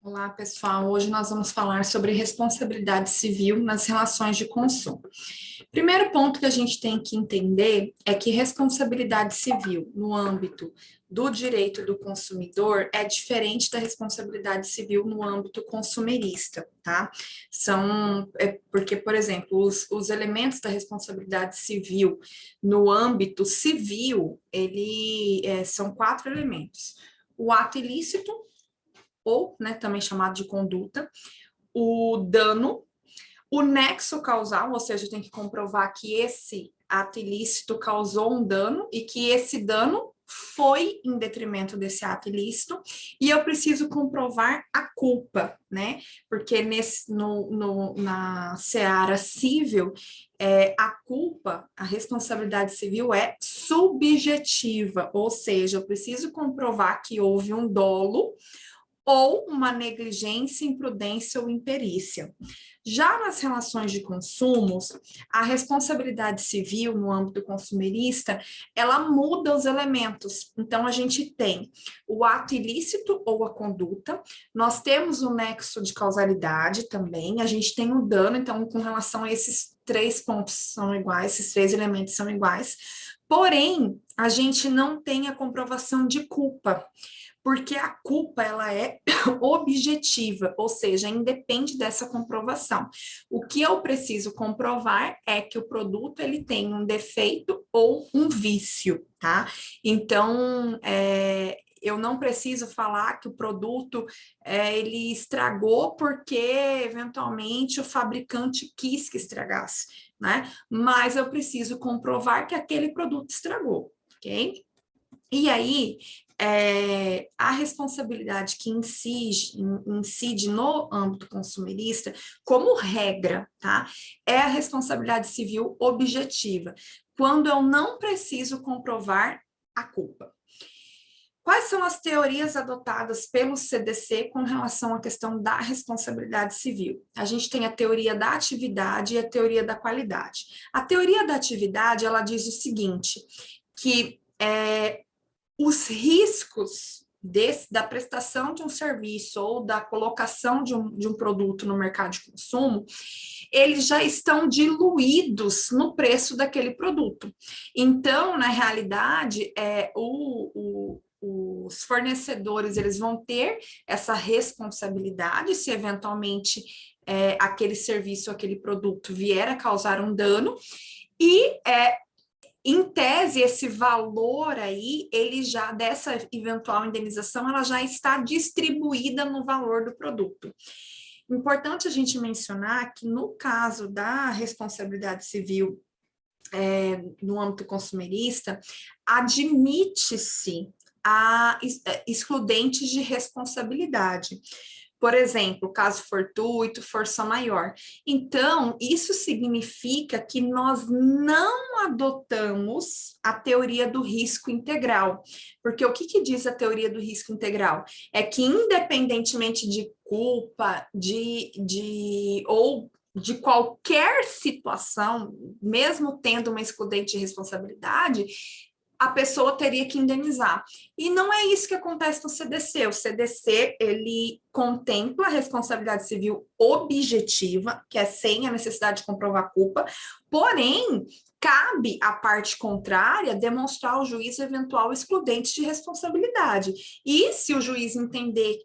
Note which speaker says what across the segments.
Speaker 1: Olá, pessoal. Hoje nós vamos falar sobre responsabilidade civil nas relações de consumo. Primeiro ponto que a gente tem que entender é que responsabilidade civil no âmbito do direito do consumidor é diferente da responsabilidade civil no âmbito consumerista, tá? Porque, por exemplo, os elementos da responsabilidade civil no âmbito civil, são 4 elementos. O ato ilícito, ou, né, também chamado de conduta, o dano, o nexo causal, ou seja, tem que comprovar que esse ato ilícito causou um dano e que esse dano foi em detrimento desse ato ilícito, e eu preciso comprovar a culpa, né? Porque na seara civil, a culpa, a responsabilidade civil é subjetiva, ou seja, eu preciso comprovar que houve um dolo ou uma negligência, imprudência ou imperícia. Já nas relações de consumos, a responsabilidade civil no âmbito consumerista, ela muda os elementos. Então, a gente tem o ato ilícito ou a conduta, nós temos o nexo de causalidade também, a gente tem o dano, então, com relação a esses 3 pontos são iguais, esses 3 elementos são iguais, porém, a gente não tem a comprovação de culpa, porque a culpa ela é objetiva, ou seja, independe dessa comprovação. O que eu preciso comprovar é que o produto ele tem um defeito ou um vício, tá? Então, eu não preciso falar que o produto ele estragou porque eventualmente o fabricante quis que estragasse, né? Mas eu preciso comprovar que aquele produto estragou, ok? E aí, a responsabilidade que incide no âmbito consumerista, como regra, tá? É a responsabilidade civil objetiva, quando eu não preciso comprovar a culpa. Quais são as teorias adotadas pelo CDC com relação à questão da responsabilidade civil? A gente tem a teoria da atividade e a teoria da qualidade. A teoria da atividade, ela diz o seguinte, que os riscos da prestação de um serviço ou da colocação de um produto no mercado de consumo, eles já estão diluídos no preço daquele produto. Então, na realidade, os fornecedores eles vão ter essa responsabilidade se eventualmente aquele serviço, aquele produto vier a causar um dano, e em tese, esse valor aí, ele já, dessa eventual indenização, ela já está distribuída no valor do produto. Importante a gente mencionar que no caso da responsabilidade civil no âmbito consumerista, admite-se a excludentes de responsabilidade. Por exemplo, caso fortuito, força maior. Então, isso significa que nós não adotamos a teoria do risco integral. Porque o que diz a teoria do risco integral? É que, independentemente de culpa, ou de qualquer situação, mesmo tendo uma excludente de responsabilidade, a pessoa teria que indenizar. E não é isso que acontece no CDC. O CDC, ele contempla a responsabilidade civil objetiva, que é sem a necessidade de comprovar culpa, porém, cabe à parte contrária demonstrar ao juiz eventual excludente de responsabilidade. E se o juiz entender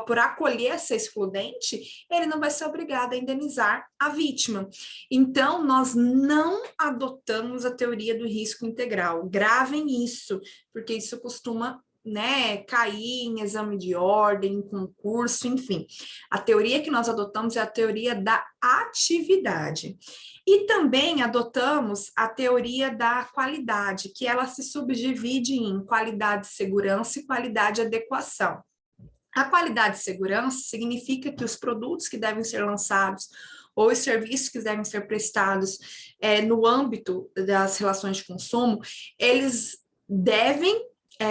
Speaker 1: por acolher essa excludente, ele não vai ser obrigado a indenizar a vítima. Então, nós não adotamos a teoria do risco integral. Gravem isso, porque isso costuma, né, cair em exame de ordem, em concurso, enfim. A teoria que nós adotamos é a teoria da atividade. E também adotamos a teoria da qualidade, que ela se subdivide em qualidade de segurança e qualidade de adequação. A qualidade de segurança significa que os produtos que devem ser lançados ou os serviços que devem ser prestados no âmbito das relações de consumo, eles devem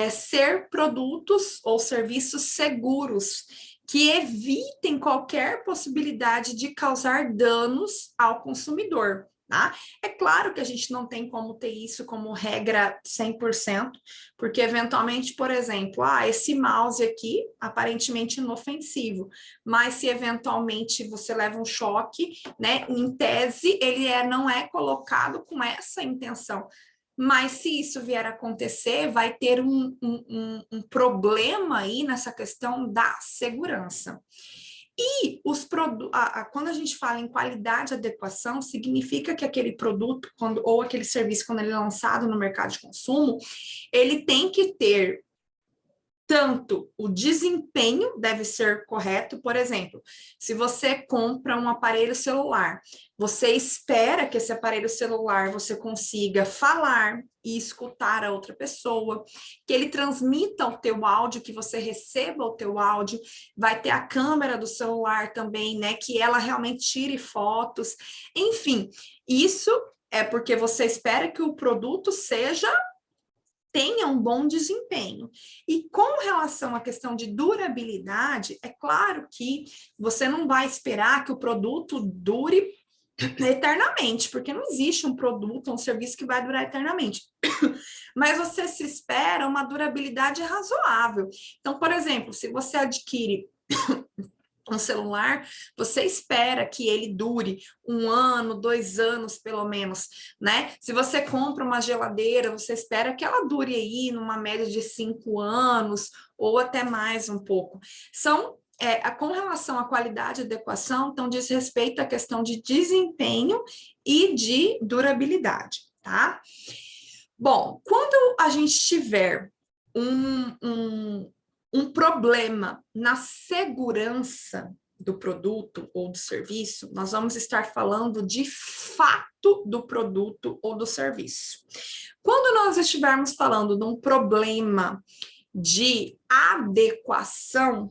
Speaker 1: ser produtos ou serviços seguros, que evitem qualquer possibilidade de causar danos ao consumidor. tá? É claro que a gente não tem como ter isso como regra 100%, porque eventualmente, por exemplo, esse mouse aqui, aparentemente inofensivo, mas se eventualmente você leva um choque, né, em tese, ele não é colocado com essa intenção. Mas se isso vier a acontecer, vai ter um problema aí nessa questão da segurança. E quando a gente fala em qualidade e adequação, significa que aquele produto ou aquele serviço, quando ele é lançado no mercado de consumo, ele tem que ter tanto o desempenho deve ser correto, por exemplo, se você compra um aparelho celular, você espera que esse aparelho celular você consiga falar e escutar a outra pessoa, que ele transmita o teu áudio, que você receba o teu áudio, vai ter a câmera do celular também, né, que ela realmente tire fotos, enfim, isso é porque você espera que o produto tenha um bom desempenho. E com relação à questão de durabilidade, é claro que você não vai esperar que o produto dure eternamente, porque não existe um produto, um serviço que vai durar eternamente. Mas você se espera uma durabilidade razoável. Então, por exemplo, se você adquire um celular, você espera que ele dure 1 ano, 2 anos, pelo menos, né? Se você compra uma geladeira, você espera que ela dure aí numa média de 5 anos, ou até mais um pouco. Com relação à qualidade e adequação, então diz respeito à questão de desempenho e de durabilidade, tá? Bom, quando a gente tiver um problema na segurança do produto ou do serviço, nós vamos estar falando de fato do produto ou do serviço. Quando nós estivermos falando de um problema de adequação,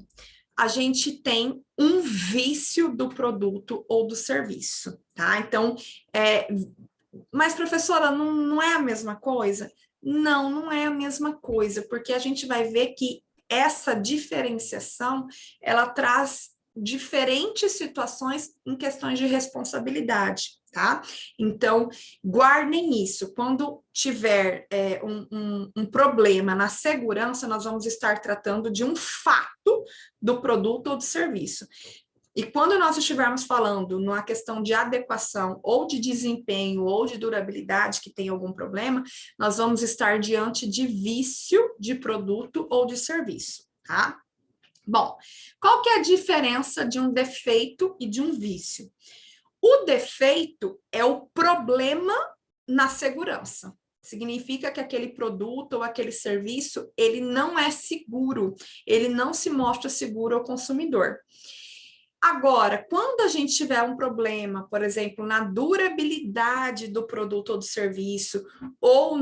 Speaker 1: a gente tem um vício do produto ou do serviço, tá? Então, mas professora, não é a mesma coisa? Não, não é a mesma coisa, porque a gente vai ver que essa diferenciação, ela traz diferentes situações em questões de responsabilidade, tá? Então, guardem isso. Quando tiver um problema na segurança, nós vamos estar tratando de um fato do produto ou do serviço. E quando nós estivermos falando numa questão de adequação ou de desempenho ou de durabilidade que tem algum problema, nós vamos estar diante de vício de produto ou de serviço, tá? Bom, qual que é a diferença de um defeito e de um vício? O defeito é o problema na segurança. Significa que aquele produto ou aquele serviço, ele não é seguro, ele não se mostra seguro ao consumidor. Agora, quando a gente tiver um problema, por exemplo, na durabilidade do produto ou do serviço, ou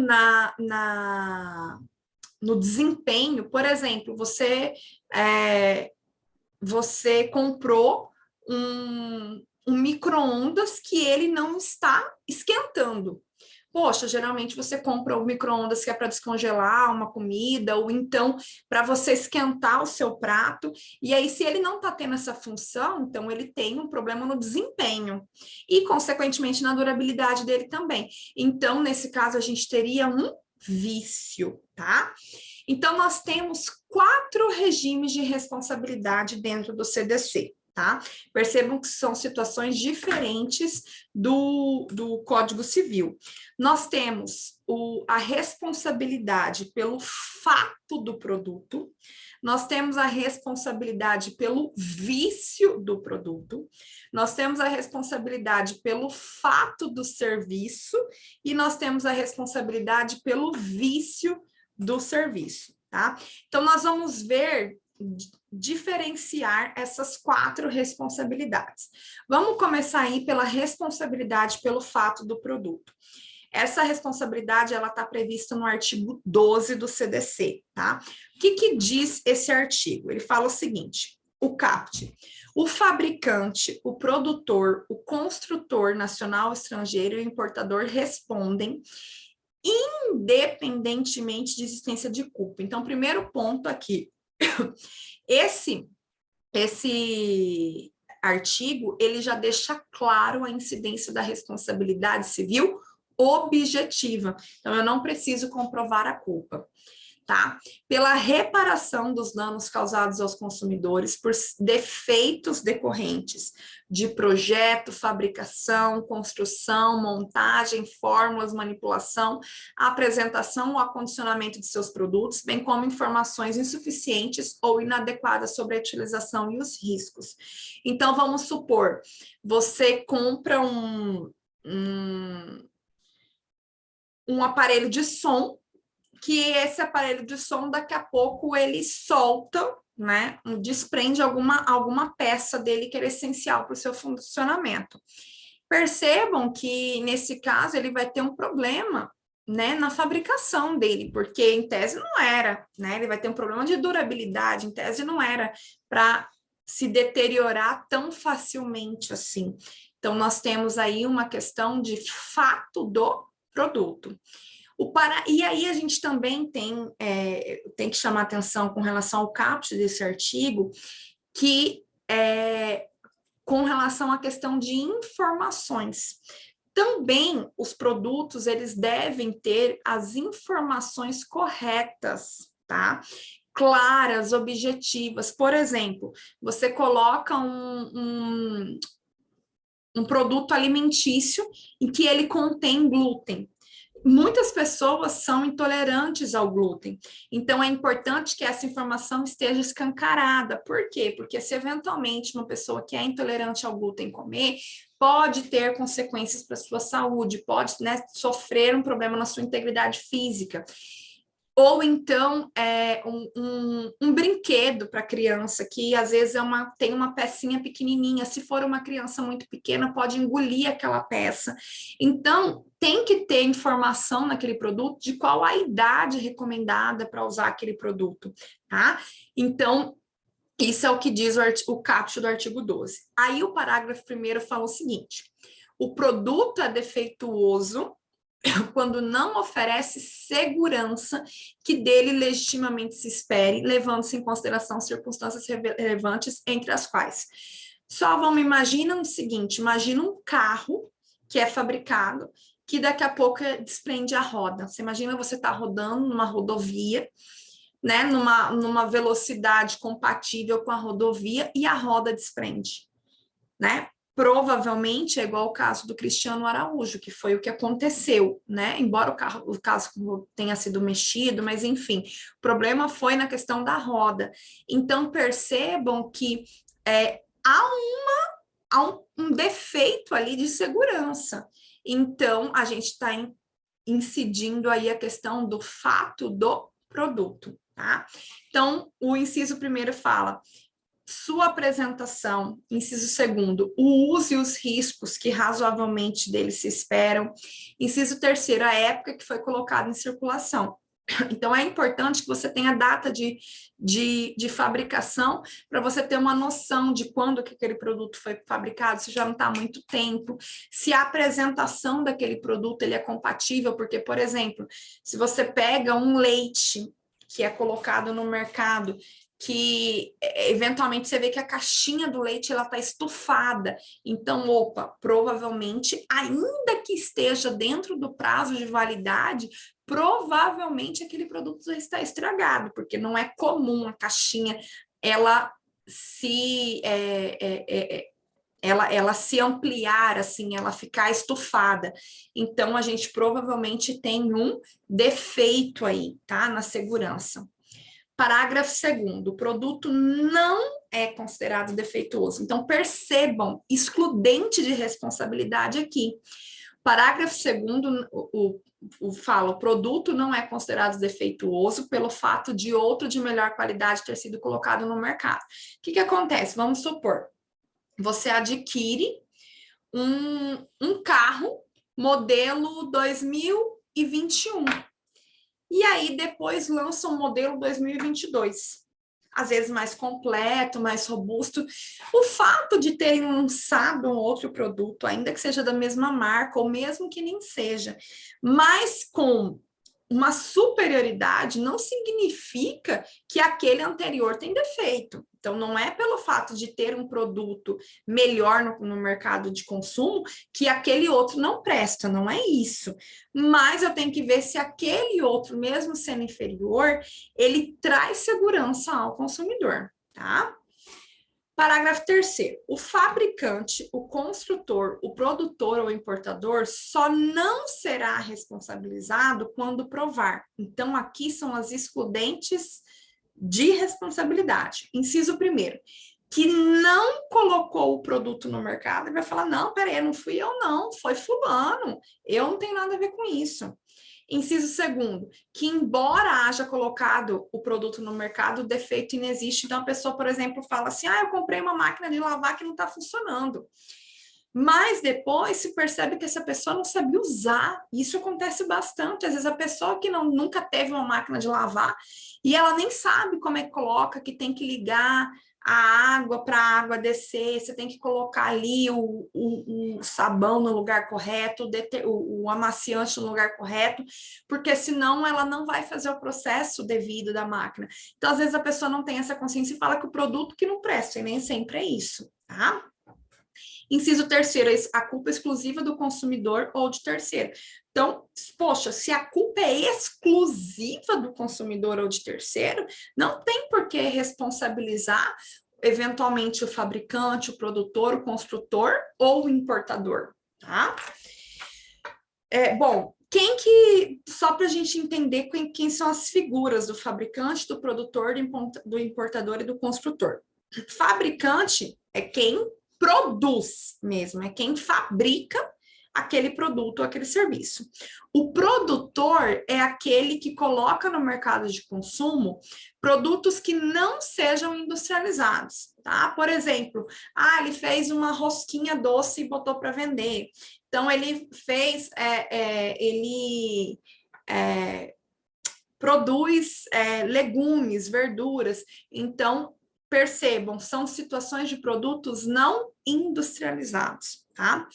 Speaker 1: no desempenho, por exemplo, você comprou um micro-ondas que ele não está esquentando. Poxa, geralmente você compra o micro-ondas que é para descongelar uma comida, ou então para você esquentar o seu prato, e aí se ele não está tendo essa função, então ele tem um problema no desempenho, e consequentemente na durabilidade dele também. Então, nesse caso, a gente teria um vício, tá? Então, nós temos 4 regimes de responsabilidade dentro do CDC. Tá? Percebam que são situações diferentes do Código Civil. Nós temos a responsabilidade pelo fato do produto, nós temos a responsabilidade pelo vício do produto, nós temos a responsabilidade pelo fato do serviço e nós temos a responsabilidade pelo vício do serviço, tá? Então, nós vamos diferenciar essas 4 responsabilidades. Vamos começar aí pela responsabilidade pelo fato do produto. Essa responsabilidade, ela está prevista no artigo 12 do CDC, tá? O que diz esse artigo? Ele fala o seguinte: o CAPT, o fabricante, o produtor, o construtor nacional, estrangeiro e o importador respondem independentemente de existência de culpa. Então, primeiro ponto aqui, esse artigo, ele já deixa claro a incidência da responsabilidade civil objetiva. Então, eu não preciso comprovar a culpa. Tá? Pela reparação dos danos causados aos consumidores por defeitos decorrentes de projeto, fabricação, construção, montagem, fórmulas, manipulação, apresentação ou acondicionamento de seus produtos, bem como informações insuficientes ou inadequadas sobre a utilização e os riscos. Então, vamos supor, você compra um aparelho de som, que esse aparelho de som, daqui a pouco, ele solta, né, desprende alguma peça dele que é essencial para o seu funcionamento. Percebam que, nesse caso, ele vai ter um problema, né, na fabricação dele, porque, em tese, não era, né, ele vai ter um problema de durabilidade, em tese, não era para se deteriorar tão facilmente assim. Então, nós temos aí uma questão de fato do produto. E aí a gente também tem que chamar atenção com relação ao caput desse artigo, que com relação à questão de informações. Também os produtos, eles devem ter as informações corretas, tá? Claras, objetivas. Por exemplo, você coloca um produto alimentício em que ele contém glúten. Muitas pessoas são intolerantes ao glúten, então é importante que essa informação esteja escancarada. Por quê? Porque se eventualmente uma pessoa que é intolerante ao glúten comer, pode ter consequências para a sua saúde, pode, né, sofrer um problema na sua integridade física. Ou então um brinquedo para criança, que às vezes tem uma pecinha pequenininha. Se for uma criança muito pequena, pode engolir aquela peça. Então, tem que ter informação naquele produto de qual a idade recomendada para usar aquele produto, tá? Então, isso é o que diz o caput do artigo 12. Aí o parágrafo 1º fala o seguinte: o produto é defeituoso quando não oferece segurança que dele legitimamente se espere, levando-se em consideração circunstâncias relevantes, entre as quais. Só vamos imaginar o seguinte: imagina um carro que é fabricado, que daqui a pouco desprende a roda. Você imagina você tá rodando numa rodovia, né, numa velocidade compatível com a rodovia, e a roda desprende, né? Provavelmente é igual o caso do Cristiano Araújo, que foi o que aconteceu, né? Embora o caso tenha sido mexido, mas enfim, o problema foi na questão da roda. Então, percebam que há um defeito ali de segurança. Então, a gente está incidindo aí a questão do fato do produto, tá? Então, o inciso 1º fala: sua apresentação, inciso 2º, o uso e os riscos que razoavelmente dele se esperam. Inciso 3º, a época que foi colocado em circulação. Então, é importante que você tenha data de fabricação, para você ter uma noção de quando que aquele produto foi fabricado, se já não está há muito tempo, se a apresentação daquele produto ele é compatível, porque, por exemplo, se você pega um leite que é colocado no mercado, que eventualmente você vê que a caixinha do leite ela está estufada, então, provavelmente, ainda que esteja dentro do prazo de validade, provavelmente aquele produto já está estragado, porque não é comum a caixinha ela se ampliar, assim, ela ficar estufada. Então, a gente provavelmente tem um defeito aí, tá? Na segurança. Parágrafo 2º, o produto não é considerado defeituoso. Então, percebam, excludente de responsabilidade aqui. Parágrafo 2º fala: o produto não é considerado defeituoso pelo fato de outro de melhor qualidade ter sido colocado no mercado. O que acontece? Vamos supor, você adquire um carro modelo 2021. E aí, depois lança um modelo 2022, às vezes mais completo, mais robusto. O fato de terem lançado um outro produto, ainda que seja da mesma marca, ou mesmo que nem seja, mas com uma superioridade não significa que aquele anterior tem defeito. Então, não é pelo fato de ter um produto melhor no mercado de consumo que aquele outro não presta, não é isso. Mas eu tenho que ver se aquele outro, mesmo sendo inferior, ele traz segurança ao consumidor, tá? Parágrafo 3º. O fabricante, o construtor, o produtor ou importador só não será responsabilizado quando provar. Então, aqui são as excludentes de responsabilidade. Inciso 1º, que não colocou o produto no mercado e vai falar, não, peraí, não fui eu não, foi fulano, eu não tenho nada a ver com isso. Inciso 2º, que embora haja colocado o produto no mercado, o defeito inexiste. Então, a pessoa, por exemplo, fala assim, eu comprei uma máquina de lavar que não está funcionando. Mas depois se percebe que essa pessoa não sabia usar. Isso acontece bastante. Às vezes a pessoa que nunca teve uma máquina de lavar e ela nem sabe como é que coloca, que tem que ligar a água para a água descer, você tem que colocar ali o sabão no lugar correto, o amaciante no lugar correto, porque senão ela não vai fazer o processo devido da máquina. Então, às vezes a pessoa não tem essa consciência e fala que o produto que não presta, e nem sempre é isso, tá? Inciso 3º, a culpa exclusiva do consumidor ou de terceiro. Então, poxa, se a culpa é exclusiva do consumidor ou de terceiro, não tem por que responsabilizar eventualmente o fabricante, o produtor, o construtor ou o importador, tá? Bom, só para a gente entender quem são as figuras do fabricante, do produtor, do importador e do construtor. Fabricante é quem produz mesmo, é quem fabrica aquele produto ou aquele serviço. O produtor é aquele que coloca no mercado de consumo produtos que não sejam industrializados, tá? Por exemplo, ele fez uma rosquinha doce e botou para vender. Então, ele fez, ele produz legumes, verduras. Então, percebam, são situações de produtos não industrializados, tá?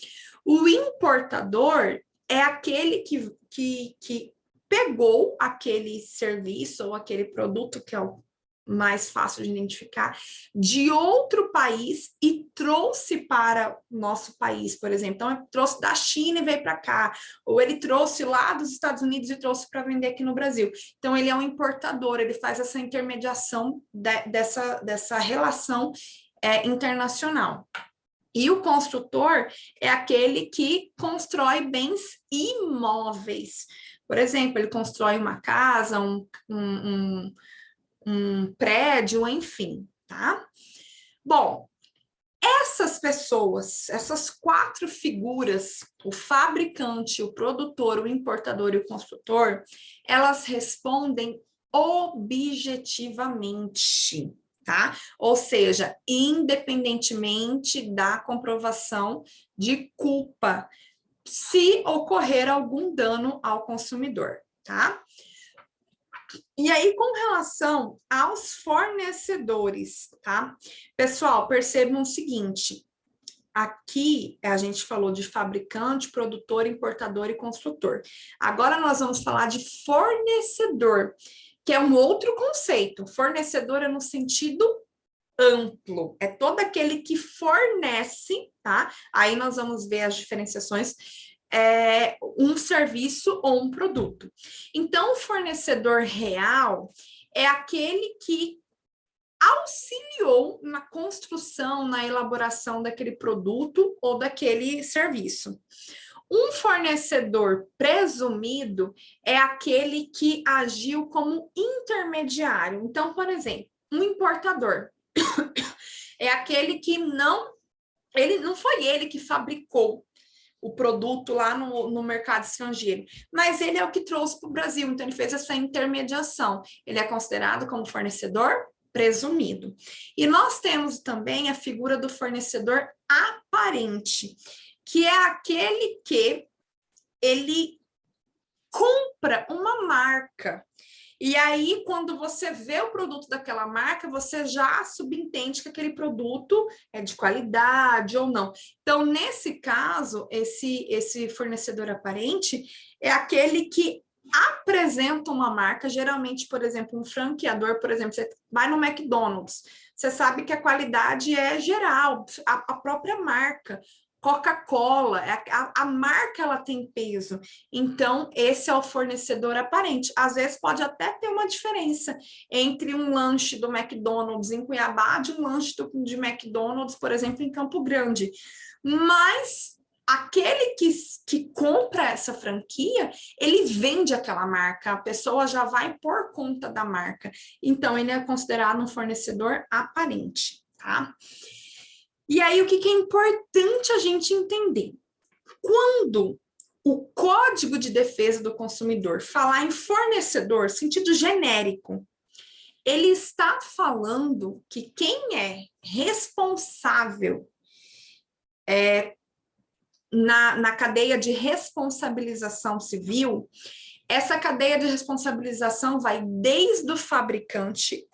Speaker 1: O importador é aquele que pegou aquele serviço ou aquele produto, que é o mais fácil de identificar, de outro país e trouxe para o nosso país, por exemplo. Então, ele trouxe da China e veio para cá, ou ele trouxe lá dos Estados Unidos e trouxe para vender aqui no Brasil. Então, ele é um importador, ele faz essa intermediação dessa relação internacional. E o construtor é aquele que constrói bens imóveis. Por exemplo, ele constrói uma casa, um prédio, enfim, tá? Bom, essas pessoas, essas 4 figuras, o fabricante, o produtor, o importador e o construtor, elas respondem objetivamente, tá? Ou seja, independentemente da comprovação de culpa, se ocorrer algum dano ao consumidor, tá? E aí, com relação aos fornecedores, tá? Pessoal, percebam o seguinte, aqui a gente falou de fabricante, produtor, importador e construtor. Agora nós vamos falar de fornecedor, que é um outro conceito. Fornecedor é no sentido amplo, é todo aquele que fornece, tá? Aí nós vamos ver as diferenciações, um serviço ou um produto. Então, o fornecedor real é aquele que auxiliou na construção, na elaboração daquele produto ou daquele serviço. Um fornecedor presumido é aquele que agiu como intermediário. Então, por exemplo, um importador é aquele que não foi ele que fabricou o produto lá no mercado estrangeiro, mas ele é o que trouxe para o Brasil, então ele fez essa intermediação. Ele é considerado como fornecedor presumido. E nós temos também a figura do fornecedor aparente, que é aquele que ele compra uma marca. E aí, quando você vê o produto daquela marca, você já subentende que aquele produto é de qualidade ou não. Então, nesse caso, esse fornecedor aparente é aquele que apresentam uma marca, geralmente, por exemplo, um franqueador, por exemplo, você vai no McDonald's, você sabe que a qualidade é geral, a própria marca. Coca-Cola, a marca ela tem peso, então esse é o fornecedor aparente. Às vezes pode até ter uma diferença entre um lanche do McDonald's em Cuiabá de um lanche de McDonald's, por exemplo, em Campo Grande, mas aquele que compra essa franquia, ele vende aquela marca, a pessoa já vai por conta da marca, então ele é considerado um fornecedor aparente, tá? E aí, o que é importante a gente entender? Quando o Código de Defesa do Consumidor falar em fornecedor, sentido genérico, ele está falando que quem é responsável na cadeia de responsabilização civil, essa cadeia de responsabilização vai desde o fabricante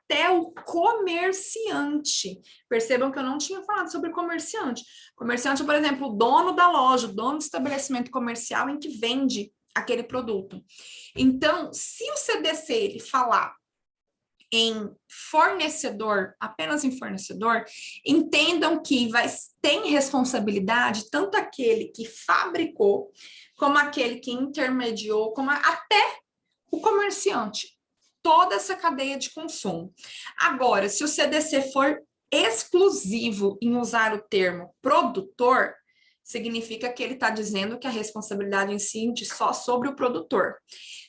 Speaker 1: até o comerciante. Percebam que eu não tinha falado sobre comerciante. Comerciante, por exemplo, o dono da loja, o dono do estabelecimento comercial em que vende aquele produto. Então, se o CDC ele falar em fornecedor, apenas em fornecedor, entendam que tem responsabilidade tanto aquele que fabricou, como aquele que intermediou, como até o comerciante. Toda essa cadeia de consumo. Agora, se o CDC for exclusivo em usar o termo produtor, significa que ele está dizendo que a responsabilidade incide só sobre o produtor.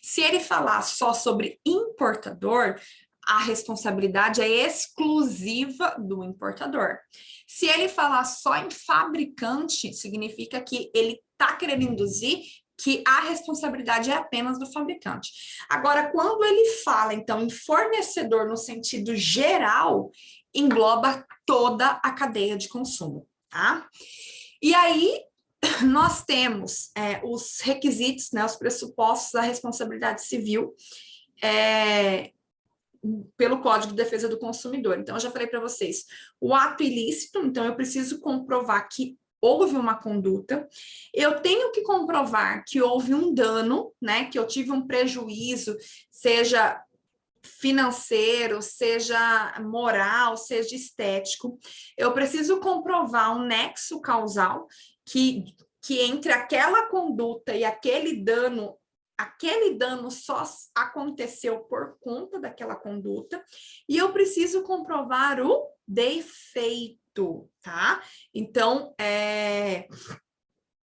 Speaker 1: Se ele falar só sobre importador, a responsabilidade é exclusiva do importador. Se ele falar só em fabricante, significa que ele está querendo induzir que a responsabilidade é apenas do fabricante. Agora, quando ele fala, então, em fornecedor no sentido geral, engloba toda a cadeia de consumo, tá? E aí, nós temos os requisitos, né, os pressupostos da responsabilidade civil pelo Código de Defesa do Consumidor. Então, eu já falei para vocês, o ato ilícito, então eu preciso comprovar que houve uma conduta, eu tenho que comprovar que houve um dano, né, que eu tive um prejuízo, seja financeiro, seja moral, seja estético, eu preciso comprovar um nexo causal que entre aquela conduta e aquele dano só aconteceu por conta daquela conduta, e eu preciso comprovar o defeito, tá? Então,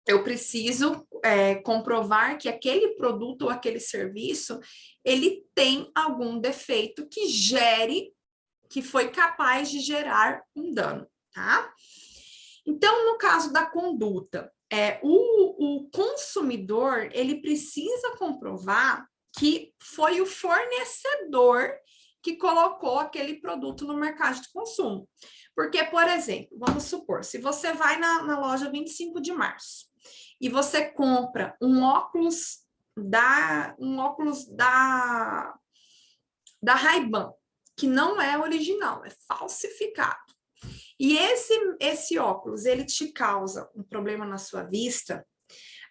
Speaker 1: eu preciso comprovar que aquele produto ou aquele serviço, ele tem algum defeito que foi capaz de gerar um dano, tá? Então, no caso da conduta, o consumidor, ele precisa comprovar que foi o fornecedor que colocou aquele produto no mercado de consumo. Porque, por exemplo, vamos supor, se você vai na loja 25 de março e você compra um óculos da Ray-Ban, que não é original, é falsificado. E esse óculos, ele te causa um problema na sua vista,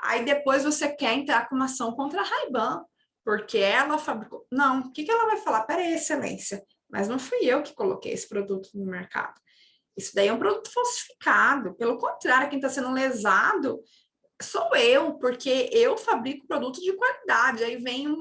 Speaker 1: aí depois você quer entrar com uma ação contra a Ray-Ban, porque ela fabricou. Não, o que ela vai falar? Peraí, excelência, mas não fui eu que coloquei esse produto no mercado. Isso daí é um produto falsificado. Pelo contrário, quem está sendo lesado sou eu, porque eu fabrico produto de qualidade. Aí vem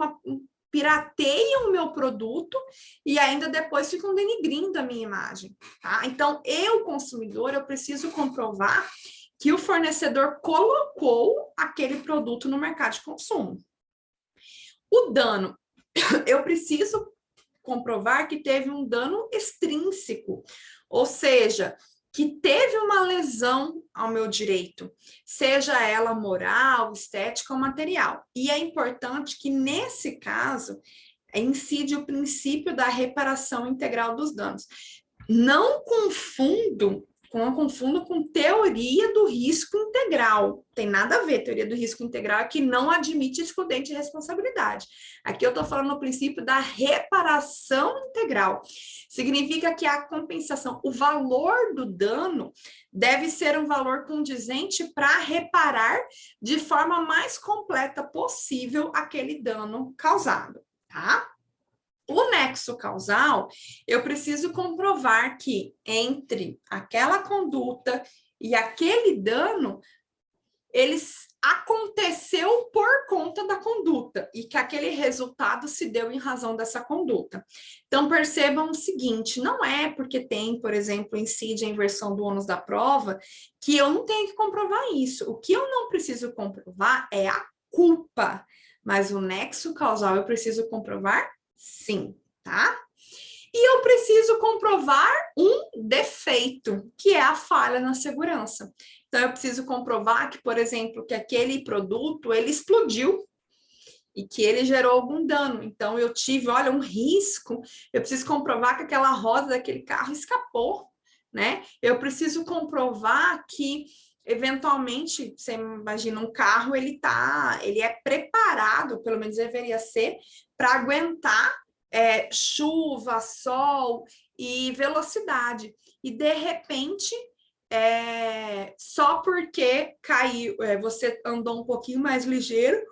Speaker 1: pirateiam o meu produto e ainda depois ficam denigrindo a minha imagem, tá? Então, eu, consumidor, eu preciso comprovar que o fornecedor colocou aquele produto no mercado de consumo. O dano, eu preciso comprovar que teve um dano extrínseco, ou seja, que teve uma lesão ao meu direito, seja ela moral, estética ou material. E é importante que, nesse caso, incide o princípio da reparação integral dos danos. Não confundam não confundam com teoria do risco integral. Tem nada a ver, teoria do risco integral é que não admite excludente de responsabilidade. Aqui eu estou falando no princípio da reparação integral. Significa que a compensação, o valor do dano deve ser um valor condizente para reparar de forma mais completa possível aquele dano causado, tá? O nexo causal, eu preciso comprovar que entre aquela conduta e aquele dano, aconteceu por conta da conduta e que aquele resultado se deu em razão dessa conduta. Então, percebam o seguinte, não é porque tem, por exemplo, incide a inversão do ônus da prova, que eu não tenho que comprovar isso. O que eu não preciso comprovar é a culpa, mas o nexo causal eu preciso comprovar sim, tá? E eu preciso comprovar um defeito, que é a falha na segurança. Então, eu preciso comprovar que, por exemplo, que aquele produto, ele explodiu e que ele gerou algum dano. Então, eu tive, olha, um risco. Eu preciso comprovar que aquela roda daquele carro escapou, né? Eu preciso comprovar que, eventualmente, você imagina um carro, ele é preparado, pelo menos deveria ser, para aguentar chuva, sol e velocidade. E, de repente, só porque caiu, você andou um pouquinho mais ligeiro,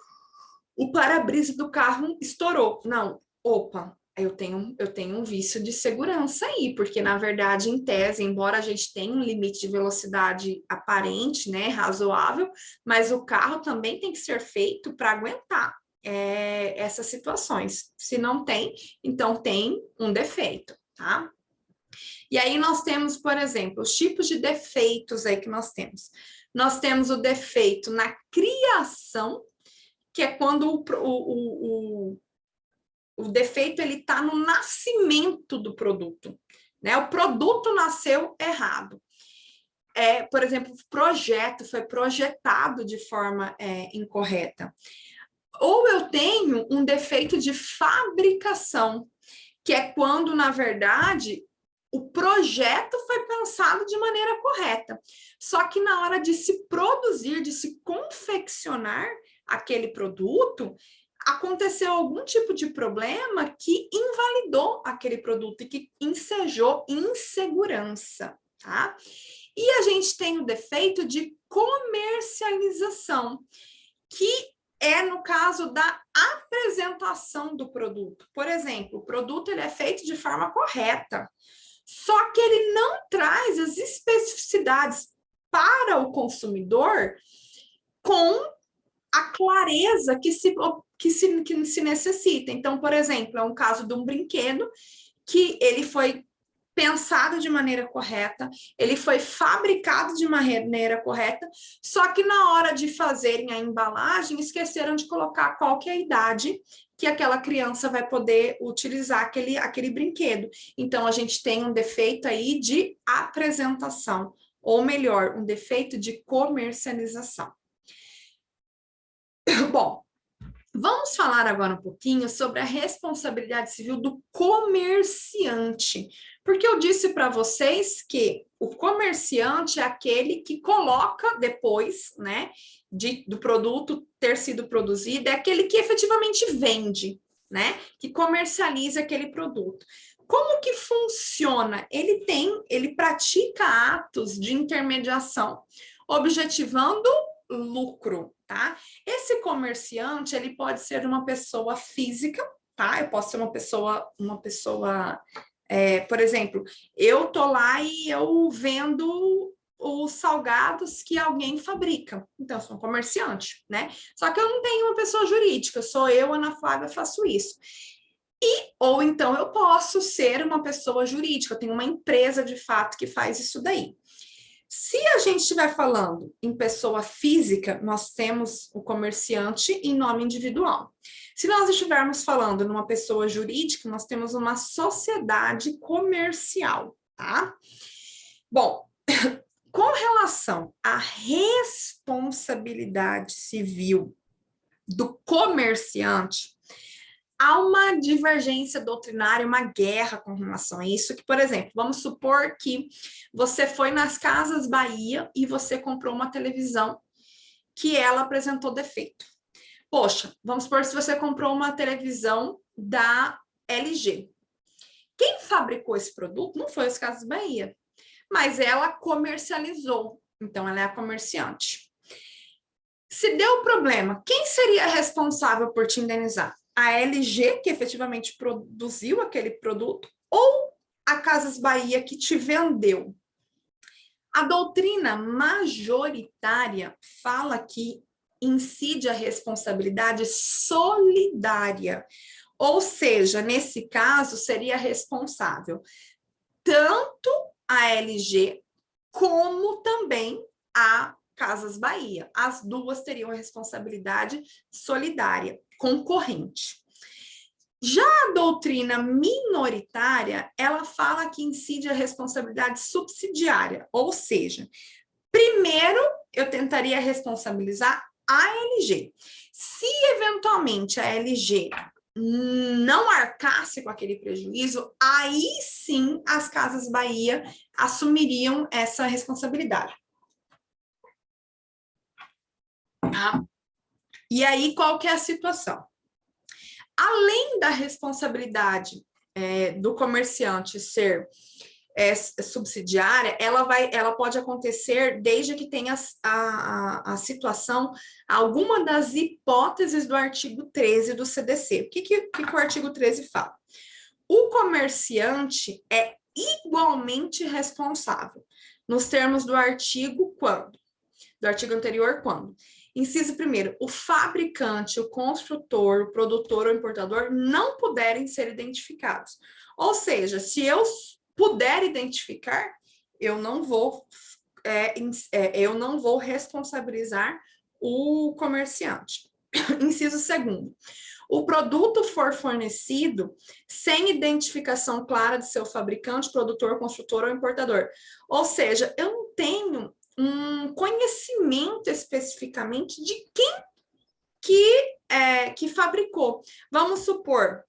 Speaker 1: o para-brisa do carro estourou. Não, opa, eu tenho um vício de segurança aí, porque, na verdade, em tese, embora a gente tenha um limite de velocidade aparente, né, razoável, mas o carro também tem que ser feito para aguentar essas situações. Se não tem, então tem um defeito, tá? E aí nós temos, por exemplo, os tipos de defeitos aí que nós temos. Nós temos o defeito na criação, que é quando o defeito ele está no nascimento do produto, né? O produto nasceu errado. Por exemplo, o projeto foi projetado de forma incorreta. Ou eu tenho um defeito de fabricação, que é quando, na verdade, o projeto foi pensado de maneira correta. Só que na hora de se produzir, de se confeccionar aquele produto, aconteceu algum tipo de problema que invalidou aquele produto e que ensejou insegurança, tá? E a gente tem o defeito de comercialização, que no caso da apresentação do produto. Por exemplo, o produto ele é feito de forma correta, só que ele não traz as especificidades para o consumidor com a clareza que se necessita. Então, por exemplo, é um caso de um brinquedo que ele foi pensado de maneira correta, ele foi fabricado de maneira correta, só que na hora de fazerem a embalagem, esqueceram de colocar qual que é a idade que aquela criança vai poder utilizar aquele brinquedo. Então, a gente tem um defeito aí de apresentação, ou melhor, um defeito de comercialização. Bom, vamos falar agora um pouquinho sobre a responsabilidade civil do comerciante, porque eu disse para vocês que o comerciante é aquele que coloca depois, né, do produto ter sido produzido, é aquele que efetivamente vende, né, que comercializa aquele produto. Como que funciona? Ele pratica atos de intermediação, objetivando lucro, tá? Esse comerciante, ele pode ser uma pessoa física, tá? Eu posso ser uma pessoa, por exemplo, eu tô lá e eu vendo os salgados que alguém fabrica. Então, eu sou um comerciante, né? Só que eu não tenho uma pessoa jurídica, sou eu, Ana Flávia, faço isso. Ou então eu posso ser uma pessoa jurídica, eu tenho uma empresa de fato que faz isso daí. Se a gente estiver falando em pessoa física, nós temos o comerciante em nome individual. Se nós estivermos falando numa pessoa jurídica, nós temos uma sociedade comercial, tá? Bom, com relação à responsabilidade civil do comerciante, há uma divergência doutrinária, uma guerra com relação a isso, que, por exemplo, vamos supor que você foi nas Casas Bahia e você comprou uma televisão que ela apresentou defeito. Poxa, vamos supor se você comprou uma televisão da LG. Quem fabricou esse produto não foi as Casas Bahia, mas ela comercializou, então ela é a comerciante. Se deu problema, quem seria responsável por te indenizar? A LG, que efetivamente produziu aquele produto, ou a Casas Bahia que te vendeu? A doutrina majoritária fala que incide a responsabilidade solidária, ou seja, nesse caso, seria responsável tanto a LG como também a Casas Bahia. As duas teriam responsabilidade solidária, concorrente. Já a doutrina minoritária, ela fala que incide a responsabilidade subsidiária, ou seja, primeiro eu tentaria responsabilizar a LG. Se eventualmente a LG não arcasse com aquele prejuízo, aí sim as Casas Bahia assumiriam essa responsabilidade. Tá? E aí, qual que é a situação? Além da responsabilidade do comerciante ser subsidiária, ela pode acontecer desde que tenha a situação, alguma das hipóteses do artigo 13 do CDC. O que o artigo 13 fala? O comerciante é igualmente responsável, nos termos do artigo quando? Do artigo anterior, quando? Inciso primeiro, o fabricante, o construtor, o produtor ou importador não puderem ser identificados. Ou seja, se eu puder identificar, eu não vou responsabilizar o comerciante. Inciso segundo, o produto for fornecido sem identificação clara de seu fabricante, produtor, construtor ou importador. Ou seja, eu não tenho um conhecimento especificamente de quem que fabricou. Vamos supor,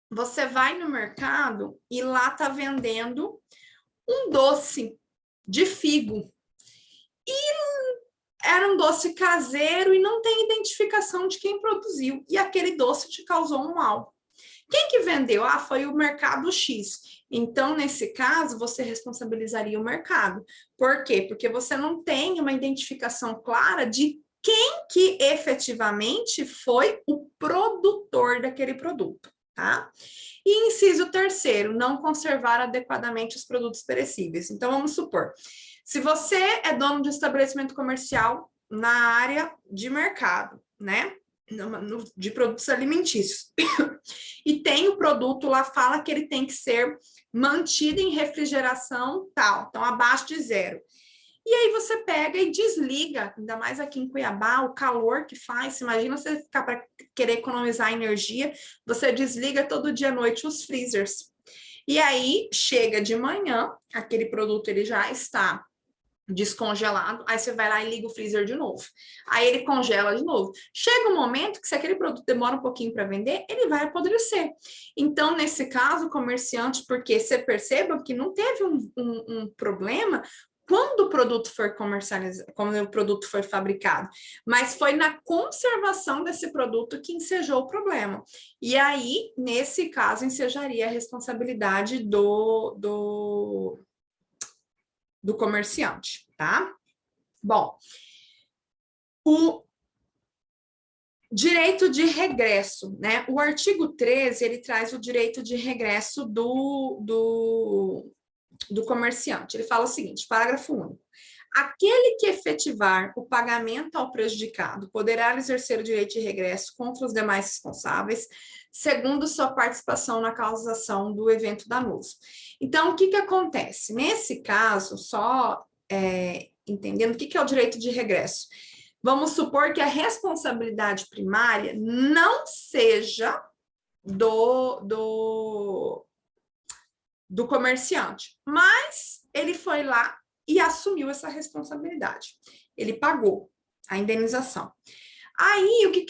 Speaker 1: você vai no mercado e lá está vendendo um doce de figo. E era um doce caseiro e não tem identificação de quem produziu. E aquele doce te causou um mal. Quem que vendeu? Ah, foi o mercado X. Então, nesse caso, você responsabilizaria o mercado. Por quê? Porque você não tem uma identificação clara de quem que efetivamente foi o produtor daquele produto, tá? E inciso terceiro, não conservar adequadamente os produtos perecíveis. Então, vamos supor, se você é dono de estabelecimento comercial na área de mercado, né? De produtos alimentícios. E tem o produto lá, fala que ele tem que ser mantido em refrigeração tal, então abaixo de 0. E aí você pega e desliga, ainda mais aqui em Cuiabá, o calor que faz, imagina você ficar para querer economizar energia, você desliga todo dia à noite os freezers. E aí chega de manhã, aquele produto ele já está descongelado, aí você vai lá e liga o freezer de novo. Aí ele congela de novo. Chega um momento que se aquele produto demora um pouquinho para vender, ele vai apodrecer. Então, nesse caso, o comerciante, porque você perceba que não teve um problema quando o produto foi comercializado, quando o produto foi fabricado, mas foi na conservação desse produto que ensejou o problema. E aí, nesse caso, ensejaria a responsabilidade do comerciante, tá? Bom, o direito de regresso, né? O artigo 13, ele traz o direito de regresso do comerciante. Ele fala o seguinte, parágrafo único. Aquele que efetivar o pagamento ao prejudicado poderá exercer o direito de regresso contra os demais responsáveis, segundo sua participação na causação do evento danoso. Então, o que acontece? Nesse caso, só entendendo o que é o direito de regresso. Vamos supor que a responsabilidade primária não seja do comerciante, mas ele foi lá e assumiu essa responsabilidade. Ele pagou a indenização. Aí, o que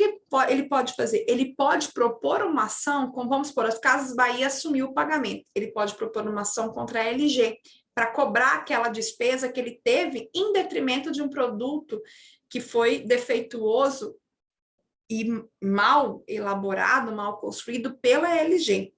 Speaker 1: ele pode fazer? Ele pode propor uma ação, como vamos supor, as Casas Bahia assumiu o pagamento. Ele pode propor uma ação contra a LG para cobrar aquela despesa que ele teve em detrimento de um produto que foi defeituoso e mal elaborado, mal construído pela LG.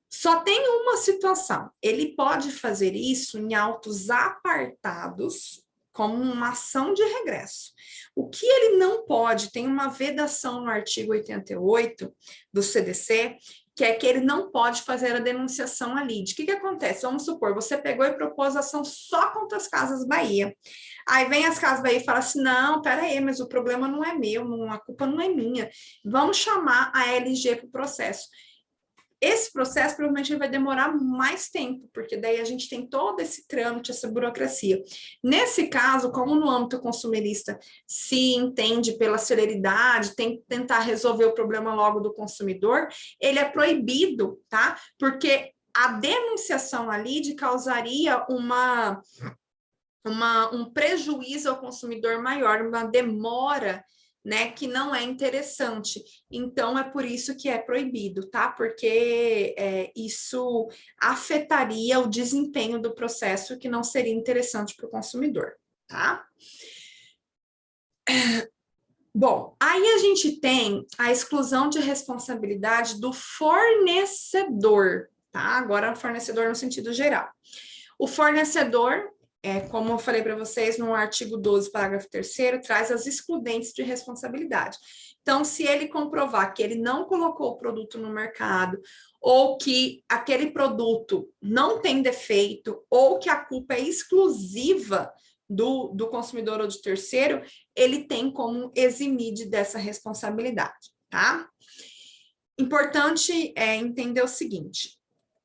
Speaker 1: Só tem uma situação, ele pode fazer isso em autos apartados, como uma ação de regresso. O que ele não pode, tem uma vedação no artigo 88 do CDC, que é que ele não pode fazer a denunciação ali. De que acontece? Vamos supor, você pegou e propôs ação só contra as Casas Bahia. Aí vem as Casas Bahia e fala assim, não, peraí, mas o problema não é meu, não, a culpa não é minha. Vamos chamar a LG para o processo. Esse processo provavelmente vai demorar mais tempo, porque daí a gente tem todo esse trâmite, essa burocracia. Nesse caso, como no âmbito consumerista se entende pela celeridade, tem que tentar resolver o problema logo do consumidor, ele é proibido, tá? Porque a denunciação ali causaria um prejuízo ao consumidor maior, uma demora, né, que não é interessante. Então, é por isso que é proibido, tá? Porque isso afetaria o desempenho do processo, que não seria interessante para o consumidor, tá? Bom, aí a gente tem a exclusão de responsabilidade do fornecedor, tá? Agora, fornecedor no sentido geral. O fornecedor, como eu falei para vocês, no artigo 12, parágrafo 3º, traz as excludentes de responsabilidade. Então, se ele comprovar que ele não colocou o produto no mercado, ou que aquele produto não tem defeito, ou que a culpa é exclusiva do consumidor ou de terceiro, ele tem como eximir dessa responsabilidade, tá? Importante entender o seguinte: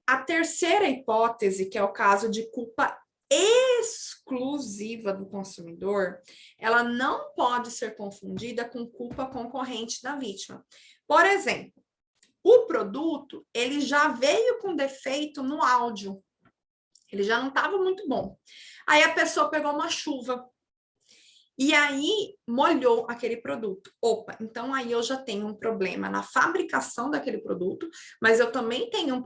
Speaker 1: a terceira hipótese, que é o caso de culpa exclusiva do consumidor, ela não pode ser confundida com culpa concorrente da vítima. Por exemplo, o produto, ele já veio com defeito no áudio, ele já não estava muito bom. Aí a pessoa pegou uma chuva e aí molhou aquele produto. Opa, então aí eu já tenho um problema na fabricação daquele produto, mas eu também tenho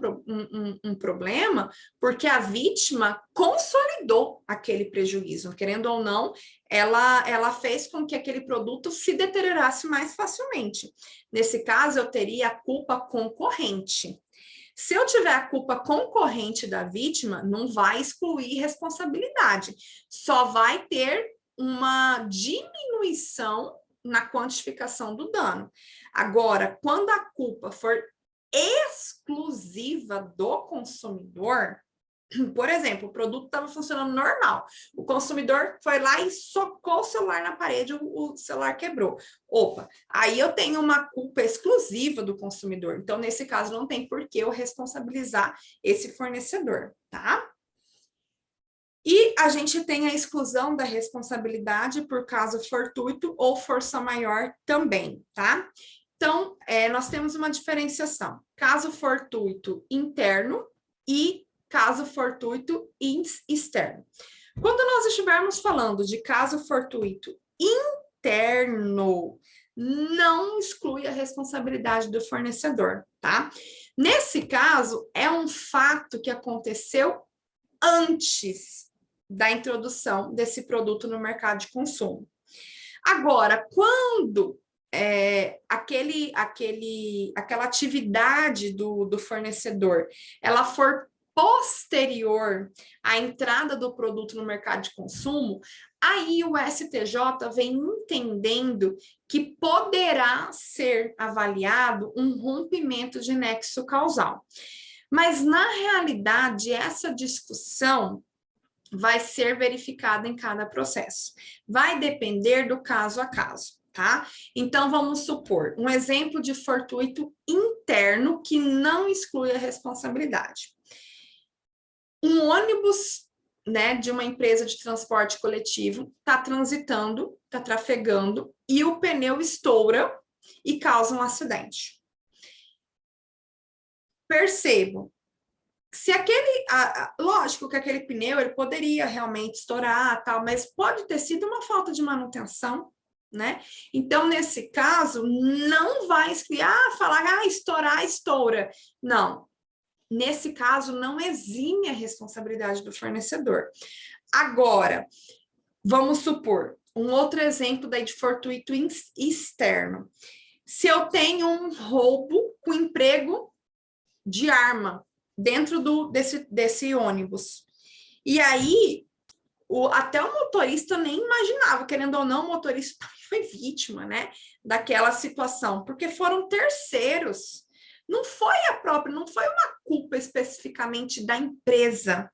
Speaker 1: um problema porque a vítima consolidou aquele prejuízo. Querendo ou não, ela fez com que aquele produto se deteriorasse mais facilmente. Nesse caso, eu teria a culpa concorrente. Se eu tiver a culpa concorrente da vítima, não vai excluir responsabilidade, só vai ter uma diminuição na quantificação do dano. Agora, quando a culpa for exclusiva do consumidor, por exemplo, o produto estava funcionando normal, o consumidor foi lá e socou o celular na parede, o celular quebrou. Opa, aí eu tenho uma culpa exclusiva do consumidor. Então, nesse caso, não tem por que eu responsabilizar esse fornecedor, tá? E a gente tem a exclusão da responsabilidade por caso fortuito ou força maior também, tá? Então, nós temos uma diferenciação: caso fortuito interno e caso fortuito externo. Quando nós estivermos falando de caso fortuito interno, não exclui a responsabilidade do fornecedor, tá? Nesse caso, é um fato que aconteceu antes da introdução desse produto no mercado de consumo. Agora, quando aquela atividade do fornecedor, ela for posterior à entrada do produto no mercado de consumo, aí o STJ vem entendendo que poderá ser avaliado um rompimento de nexo causal. Mas, na realidade, essa discussão vai ser verificada em cada processo. Vai depender do caso a caso, tá? Então, vamos supor um exemplo de fortuito interno que não exclui a responsabilidade. Um ônibus, né, de uma empresa de transporte coletivo está transitando, está trafegando e o pneu estoura e causa um acidente. Percebo. Se lógico que aquele pneu ele poderia realmente estourar, tal, mas pode ter sido uma falta de manutenção, né? Então, nesse caso, não vai excluir, falar, estourar, estoura. Não. Nesse caso, não exime a responsabilidade do fornecedor. Agora, vamos supor, um outro exemplo daí de fortuito externo. Se eu tenho um roubo com emprego de arma dentro desse ônibus, e aí até o motorista nem imaginava, querendo ou não, o motorista foi vítima, né, daquela situação, porque foram terceiros. Não foi não foi uma culpa especificamente da empresa,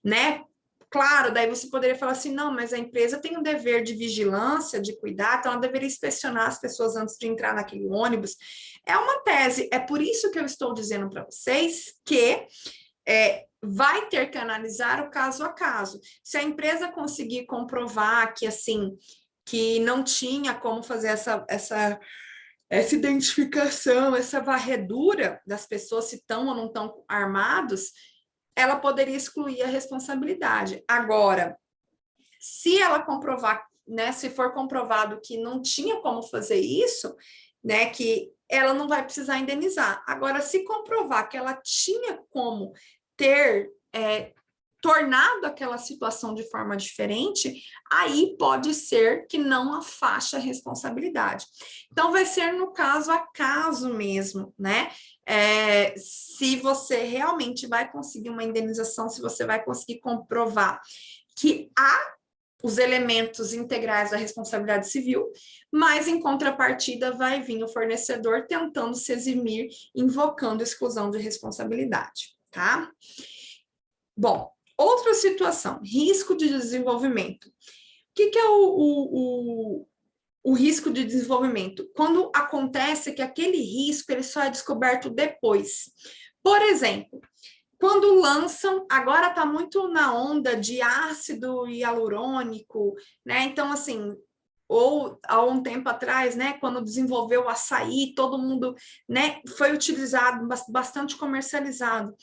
Speaker 1: né? Claro, daí você poderia falar assim, não, mas a empresa tem um dever de vigilância, de cuidar, então ela deveria inspecionar as pessoas antes de entrar naquele ônibus. É uma tese, é por isso que eu estou dizendo para vocês que vai ter que analisar o caso a caso. Se a empresa conseguir comprovar que, assim, que não tinha como fazer essa identificação, essa varredura das pessoas se estão ou não estão armados, ela poderia excluir a responsabilidade. Agora, se ela comprovar, né, se for comprovado que não tinha como fazer isso, né, que ela não vai precisar indenizar. Agora, se comprovar que ela tinha como ter tornado aquela situação de forma diferente, aí pode ser que não afaste a responsabilidade. Então, vai ser no caso a caso mesmo, né? Se você realmente vai conseguir uma indenização, se você vai conseguir comprovar que há os elementos integrais da responsabilidade civil, mas em contrapartida vai vir o fornecedor tentando se eximir, invocando exclusão de responsabilidade, tá? Bom, outra situação, risco de desenvolvimento. O que é o risco de desenvolvimento? Quando acontece que aquele risco ele só é descoberto depois. Por exemplo, quando lançam, agora está muito na onda de ácido hialurônico, né? Então, assim, ou há um tempo atrás, né, quando desenvolveu o açaí, todo mundo, né, foi utilizado, bastante comercializado.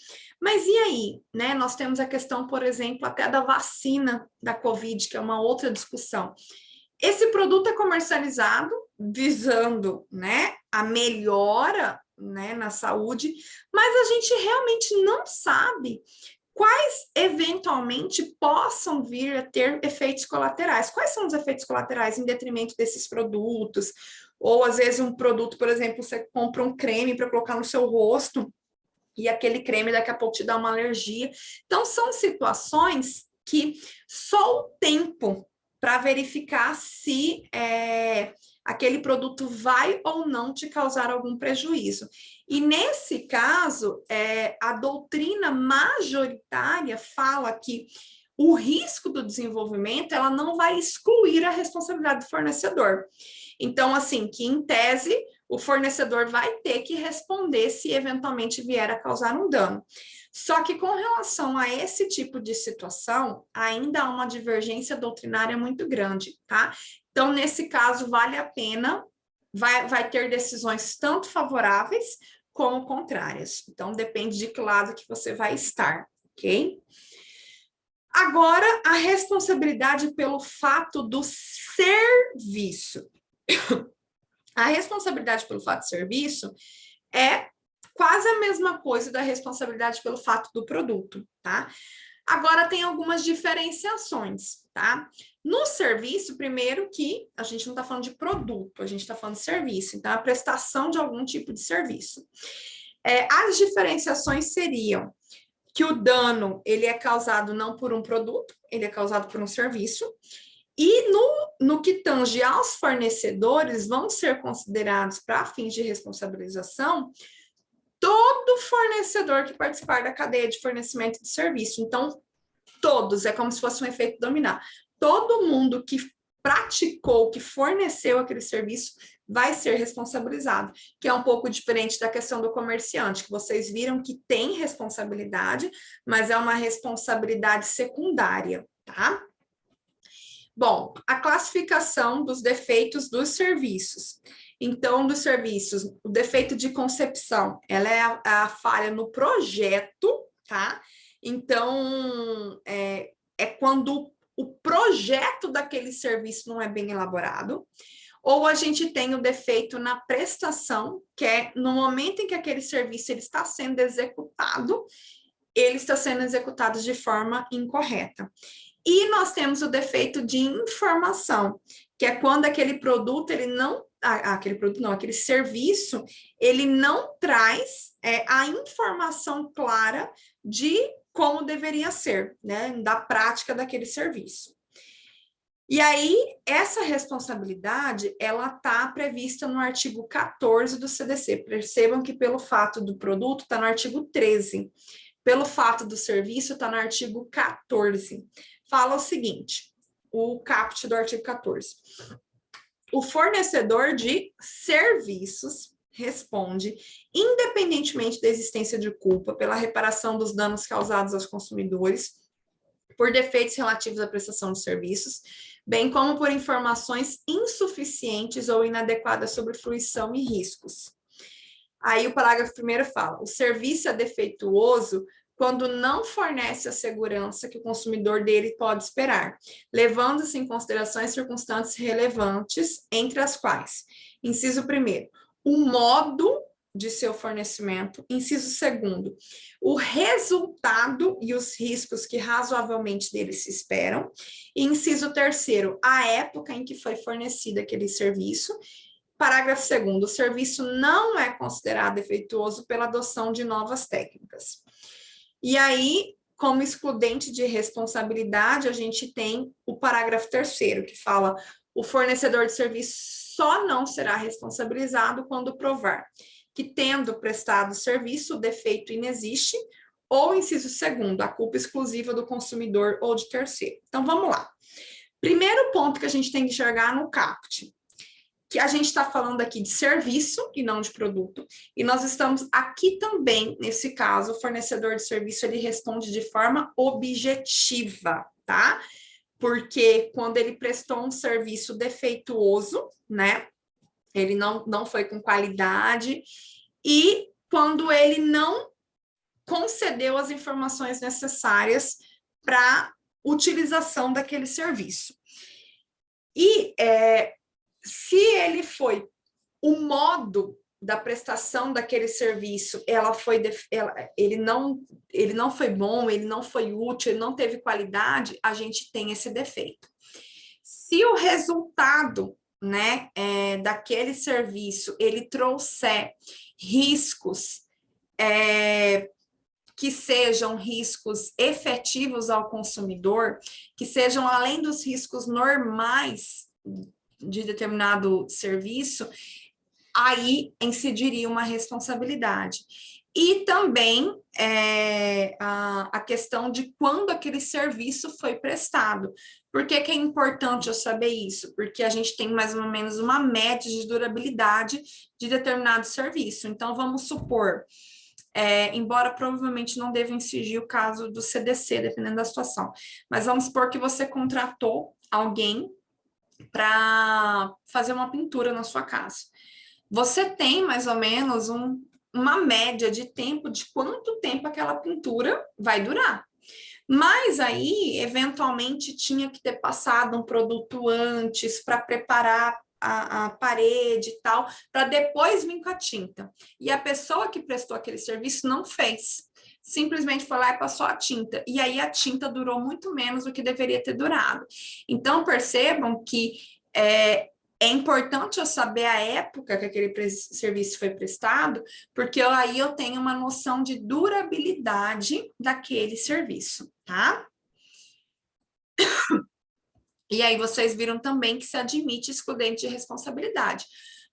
Speaker 1: Mas e aí, né? Nós temos a questão, por exemplo, até da vacina da Covid, que é uma outra discussão. Esse produto é comercializado visando, né, a melhora, né, na saúde, mas a gente realmente não sabe quais eventualmente possam vir a ter efeitos colaterais. Quais são os efeitos colaterais em detrimento desses produtos? Ou às vezes um produto, por exemplo, você compra um creme para colocar no seu rosto e aquele creme daqui a pouco te dá uma alergia. Então são situações que só o tempo para verificar se aquele produto vai ou não te causar algum prejuízo. E nesse caso, a doutrina majoritária fala que o risco do desenvolvimento ela não vai excluir a responsabilidade do fornecedor. Então, assim, que em tese o fornecedor vai ter que responder se eventualmente vier a causar um dano. Só que com relação a esse tipo de situação, ainda há uma divergência doutrinária muito grande, tá? Então, nesse caso, vale a pena, vai ter decisões tanto favoráveis como contrárias. Então, depende de que lado que você vai estar, ok? Agora, a responsabilidade pelo fato do serviço. A responsabilidade pelo fato de serviço é quase a mesma coisa da responsabilidade pelo fato do produto, tá? Agora tem algumas diferenciações, tá? No serviço, primeiro que a gente não está falando de produto, a gente está falando de serviço, então a prestação de algum tipo de serviço. As diferenciações seriam que o dano ele é causado não por um produto, ele é causado por um serviço. E no que tange aos fornecedores, vão ser considerados para fins de responsabilização todo fornecedor que participar da cadeia de fornecimento de serviço. Então, todos, é como se fosse um efeito dominar. Todo mundo que praticou, que forneceu aquele serviço, vai ser responsabilizado, que é um pouco diferente da questão do comerciante, que vocês viram que tem responsabilidade, mas é uma responsabilidade secundária, tá? Bom, a classificação dos defeitos dos serviços. Então, dos serviços, o defeito de concepção, ela é a falha no projeto, tá? Então, é quando o projeto daquele serviço não é bem elaborado. ou a gente tem o defeito na prestação, que é no momento em que aquele serviço ele está sendo executado, ele está sendo executado de forma incorreta. E nós temos o defeito de informação, que é quando aquele produto, ele não, aquele produto não, aquele serviço, ele não traz a informação clara de como deveria ser, né, da prática daquele serviço. E aí, essa responsabilidade, ela está prevista no artigo 14 do CDC. Percebam que pelo fato do produto está no artigo 13. Pelo fato do serviço está no artigo 14. Fala o seguinte, o caput do artigo 14. O fornecedor de serviços responde, independentemente da existência de culpa, pela reparação dos danos causados aos consumidores, por defeitos relativos à prestação de serviços, bem como por informações insuficientes ou inadequadas sobre fruição e riscos. Aí o parágrafo 1º fala, o serviço é defeituoso quando não fornece a segurança que o consumidor dele pode esperar, levando-se em consideração as circunstâncias relevantes, entre as quais, inciso 1º, o modo de seu fornecimento, inciso 2º, o resultado e os riscos que razoavelmente dele se esperam, e inciso 3º, a época em que foi fornecido aquele serviço. Parágrafo 2º, o serviço não é considerado defeituoso pela adoção de novas técnicas. E aí, como excludente de responsabilidade, a gente tem o parágrafo 3º, que fala o fornecedor de serviço só não será responsabilizado quando provar que, tendo prestado o serviço, o defeito inexiste, ou, inciso 2º, a culpa exclusiva do consumidor ou de terceiro. Então, vamos lá. Primeiro ponto que a gente tem que enxergar no caput, que a gente está falando aqui de serviço e não de produto, e nós estamos aqui também, nesse caso, o fornecedor de serviço, ele responde de forma objetiva, tá? Porque quando ele prestou um serviço defeituoso, né, ele não foi com qualidade, e quando ele não concedeu as informações necessárias para utilização daquele serviço. E se ele foi o modo da prestação daquele serviço, ele não foi bom, ele não foi útil, ele não teve qualidade, a gente tem esse defeito. Se o resultado, né, daquele serviço, ele trouxer riscos que sejam riscos efetivos ao consumidor, que sejam além dos riscos normais de determinado serviço, aí incidiria uma responsabilidade. E também a questão de quando aquele serviço foi prestado. Por que que é importante eu saber isso? Porque a gente tem mais ou menos uma média de durabilidade de determinado serviço. Então, vamos supor, embora provavelmente não deva incidir o caso do CDC, dependendo da situação, mas vamos supor que você contratou alguém para fazer uma pintura na sua casa. Você tem mais ou menos uma média de tempo de quanto tempo aquela pintura vai durar. Mas aí, eventualmente, tinha que ter passado um produto antes para preparar a parede e tal, para depois vir com a tinta. E a pessoa que prestou aquele serviço não fez. Simplesmente foi lá e passou a tinta. E aí a tinta durou muito menos do que deveria ter durado. Então, percebam que é importante eu saber a época que aquele serviço foi prestado, porque aí eu tenho uma noção de durabilidade daquele serviço, tá? E aí vocês viram também que se admite excludente de responsabilidade.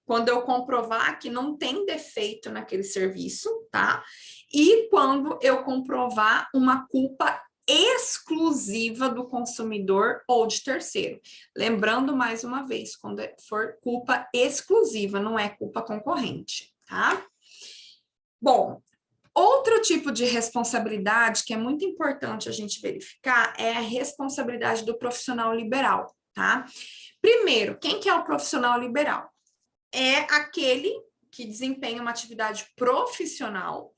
Speaker 1: Quando eu comprovar que não tem defeito naquele serviço, tá? E quando eu comprovar uma culpa exclusiva do consumidor ou de terceiro. Lembrando mais uma vez, quando for culpa exclusiva, não é culpa concorrente, tá? Bom, outro tipo de responsabilidade que é muito importante a gente verificar é a responsabilidade do profissional liberal, tá? Primeiro, quem que é o profissional liberal? É aquele que desempenha uma atividade profissional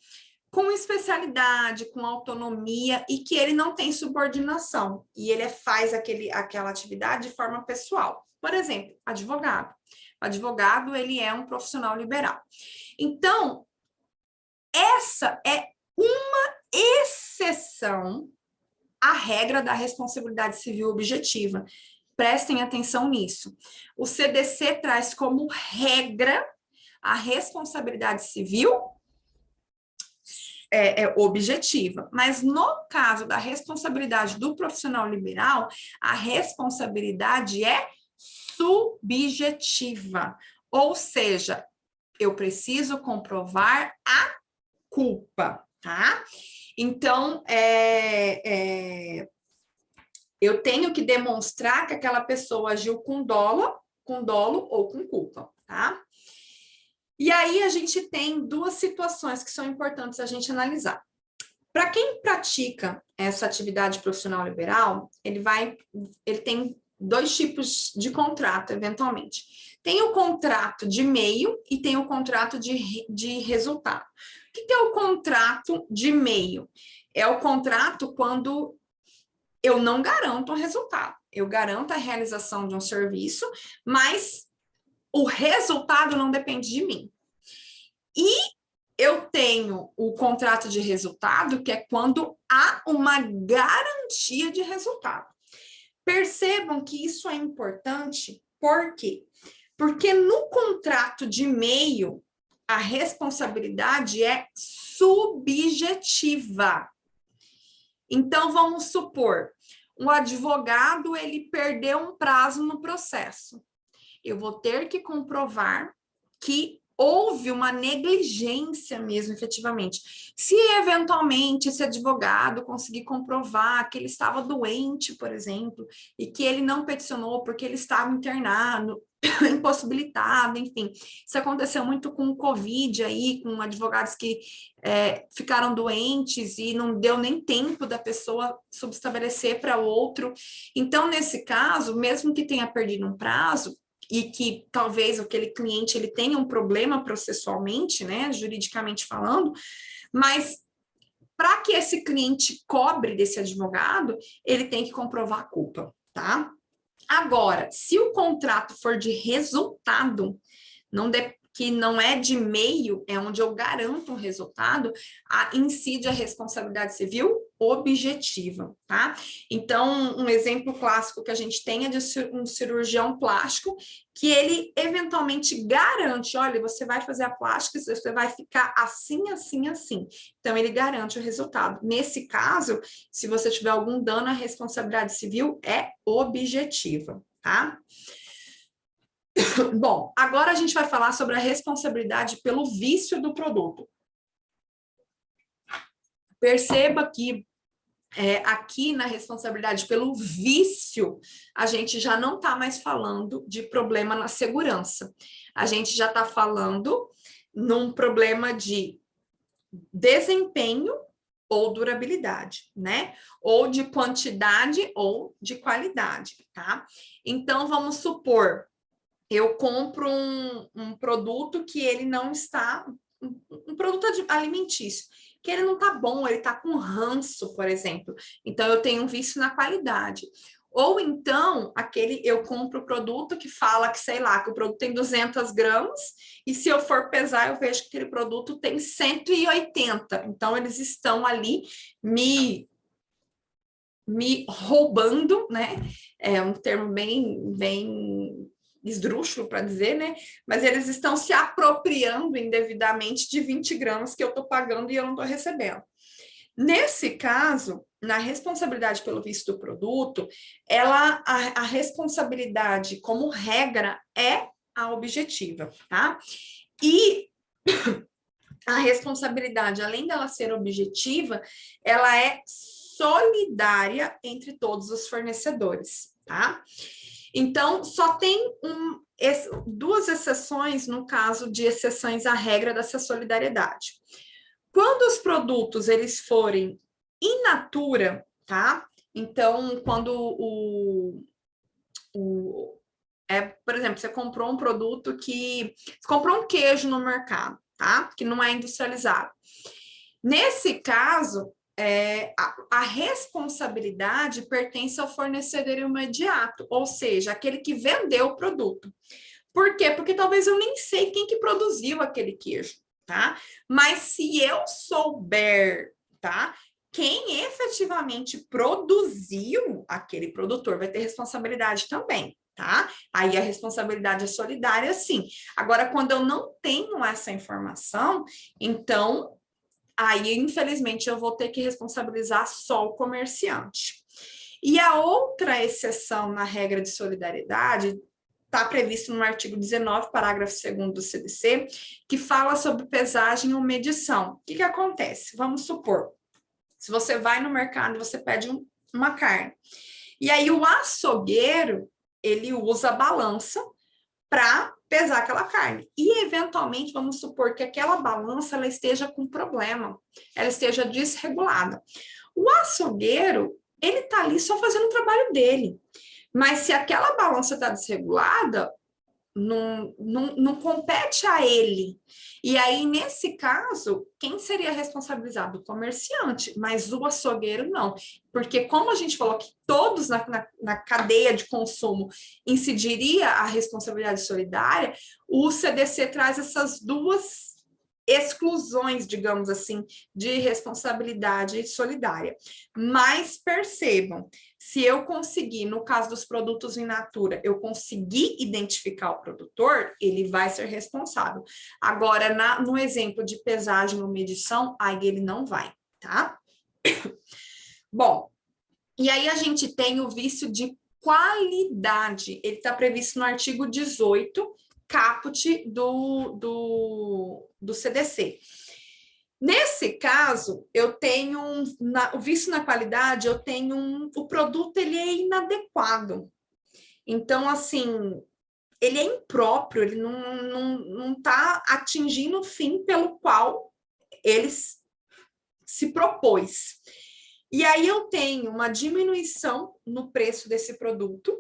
Speaker 1: com especialidade, com autonomia e que ele não tem subordinação e ele faz aquela atividade de forma pessoal. Por exemplo, advogado. O advogado, ele é um profissional liberal. Então, essa é uma exceção à regra da responsabilidade civil objetiva. Prestem atenção nisso. O CDC traz como regra a responsabilidade civil objetiva, mas no caso da responsabilidade do profissional liberal, a responsabilidade é subjetiva, ou seja, eu preciso comprovar a culpa, tá? Então, eu tenho que demonstrar que aquela pessoa agiu com dolo ou com culpa, tá? E aí a gente tem duas situações que são importantes a gente analisar. Para quem pratica essa atividade profissional liberal, ele tem dois tipos de contrato, eventualmente. Tem o contrato de meio e tem o contrato de resultado. O que é o contrato de meio? É o contrato quando eu não garanto o resultado. Eu garanto a realização de um serviço, mas o resultado não depende de mim. E eu tenho o contrato de resultado, que é quando há uma garantia de resultado. Percebam que isso é importante, por quê? Porque no contrato de meio, a responsabilidade é subjetiva. Então, vamos supor, um advogado, ele perdeu um prazo no processo. Eu vou ter que comprovar que houve uma negligência mesmo, efetivamente. Se, eventualmente, esse advogado conseguir comprovar que ele estava doente, por exemplo, e que ele não peticionou porque ele estava internado, impossibilitado, enfim. Isso aconteceu muito com o Covid aí, com advogados que ficaram doentes e não deu nem tempo da pessoa subestabelecer para outro. Então, nesse caso, mesmo que tenha perdido um prazo, e que talvez aquele cliente ele tenha um problema processualmente, né, juridicamente falando, mas para que esse cliente cobre desse advogado, ele tem que comprovar a culpa, tá? Agora, se o contrato for de resultado, que não é de meio, é onde eu garanto um resultado, incide a responsabilidade civil objetiva, tá? Então, um exemplo clássico que a gente tem é de um cirurgião plástico que ele eventualmente garante, olha, você vai fazer a plástica, você vai ficar assim, assim, assim. Então, ele garante o resultado. Nesse caso, se você tiver algum dano, a responsabilidade civil é objetiva, tá? Bom, agora a gente vai falar sobre a responsabilidade pelo vício do produto. Perceba que aqui na responsabilidade pelo vício, a gente já não está mais falando de problema na segurança. A gente já está falando num problema de desempenho ou durabilidade, né? Ou de quantidade ou de qualidade, tá? Então, vamos supor, eu compro um produto que ele não está, um produto alimentício, que ele não está bom, ele está com ranço, por exemplo. Então, eu tenho um vício na qualidade. Ou então, eu compro o produto que fala que, sei lá, que o produto tem 200 gramas, e se eu for pesar, eu vejo que aquele produto tem 180. Então, eles estão ali me roubando, né? É um termo bem esdrúxulo para dizer, né? Mas eles estão se apropriando indevidamente de 20 gramas que eu estou pagando e eu não estou recebendo. Nesse caso, na responsabilidade pelo vício do produto, a responsabilidade, como regra, é a objetiva, tá? E a responsabilidade, além dela ser objetiva, ela é solidária entre todos os fornecedores, tá? Então, só tem duas exceções no caso de exceções à regra dessa solidariedade. Quando os produtos eles forem in natura, tá? Então, quando por exemplo, você comprou um produto você comprou um queijo no mercado, tá? Que não é industrializado. Nesse caso, a responsabilidade pertence ao fornecedor imediato, ou seja, aquele que vendeu o produto. Por quê? Porque talvez eu nem sei quem que produziu aquele queijo, tá? Mas se eu souber, tá? Quem efetivamente produziu aquele produtor vai ter responsabilidade também, tá? Aí a responsabilidade é solidária, sim. Agora, quando eu não tenho essa informação, então, aí, infelizmente, eu vou ter que responsabilizar só o comerciante. E a outra exceção na regra de solidariedade está previsto no artigo 19, parágrafo 2º do CDC, que fala sobre pesagem ou medição. O que que acontece? Vamos supor, se você vai no mercado e você pede uma carne, e aí o açougueiro, ele usa a balança para pesar aquela carne. E, eventualmente, vamos supor que aquela balança ela esteja com problema, ela esteja desregulada. O açougueiro, ele está ali só fazendo o trabalho dele. Mas se aquela balança está desregulada, não compete a ele. E aí, nesse caso, quem seria responsabilizado? O comerciante, mas o açougueiro não. Porque como a gente falou que todos na cadeia de consumo incidiria a responsabilidade solidária, o CDC traz essas duas exclusões, digamos assim, de responsabilidade solidária. Mas percebam, se eu conseguir, no caso dos produtos in natura, eu conseguir identificar o produtor, ele vai ser responsável. Agora, no exemplo de pesagem ou medição, aí ele não vai, tá? Bom, e aí a gente tem o vício de qualidade. Ele está previsto no artigo 18, caput do CDC. Nesse caso, eu tenho o vício na qualidade, eu tenho o produto ele é inadequado. Então, assim, ele é impróprio, ele não está atingindo o fim pelo qual ele se propôs. E aí eu tenho uma diminuição no preço desse produto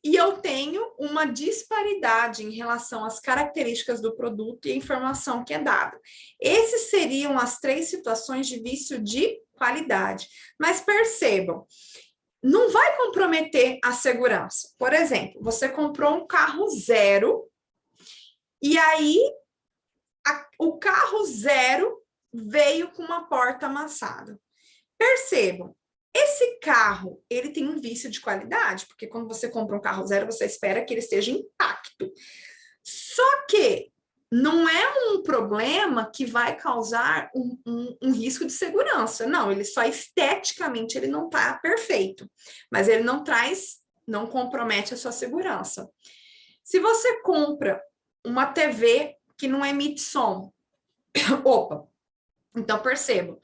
Speaker 1: e eu tenho uma disparidade em relação às características do produto e a informação que é dada. Essas seriam as 3 situações de vício de qualidade. Mas percebam, não vai comprometer a segurança. Por exemplo, você comprou um carro zero e aí o carro zero veio com uma porta amassada. Percebam, esse carro, ele tem um vício de qualidade, porque quando você compra um carro zero, você espera que ele esteja intacto. Só que não é um problema que vai causar um risco de segurança. Não, ele só esteticamente ele não está perfeito, mas ele não compromete a sua segurança. Se você compra uma TV que não emite som, opa, então percebam,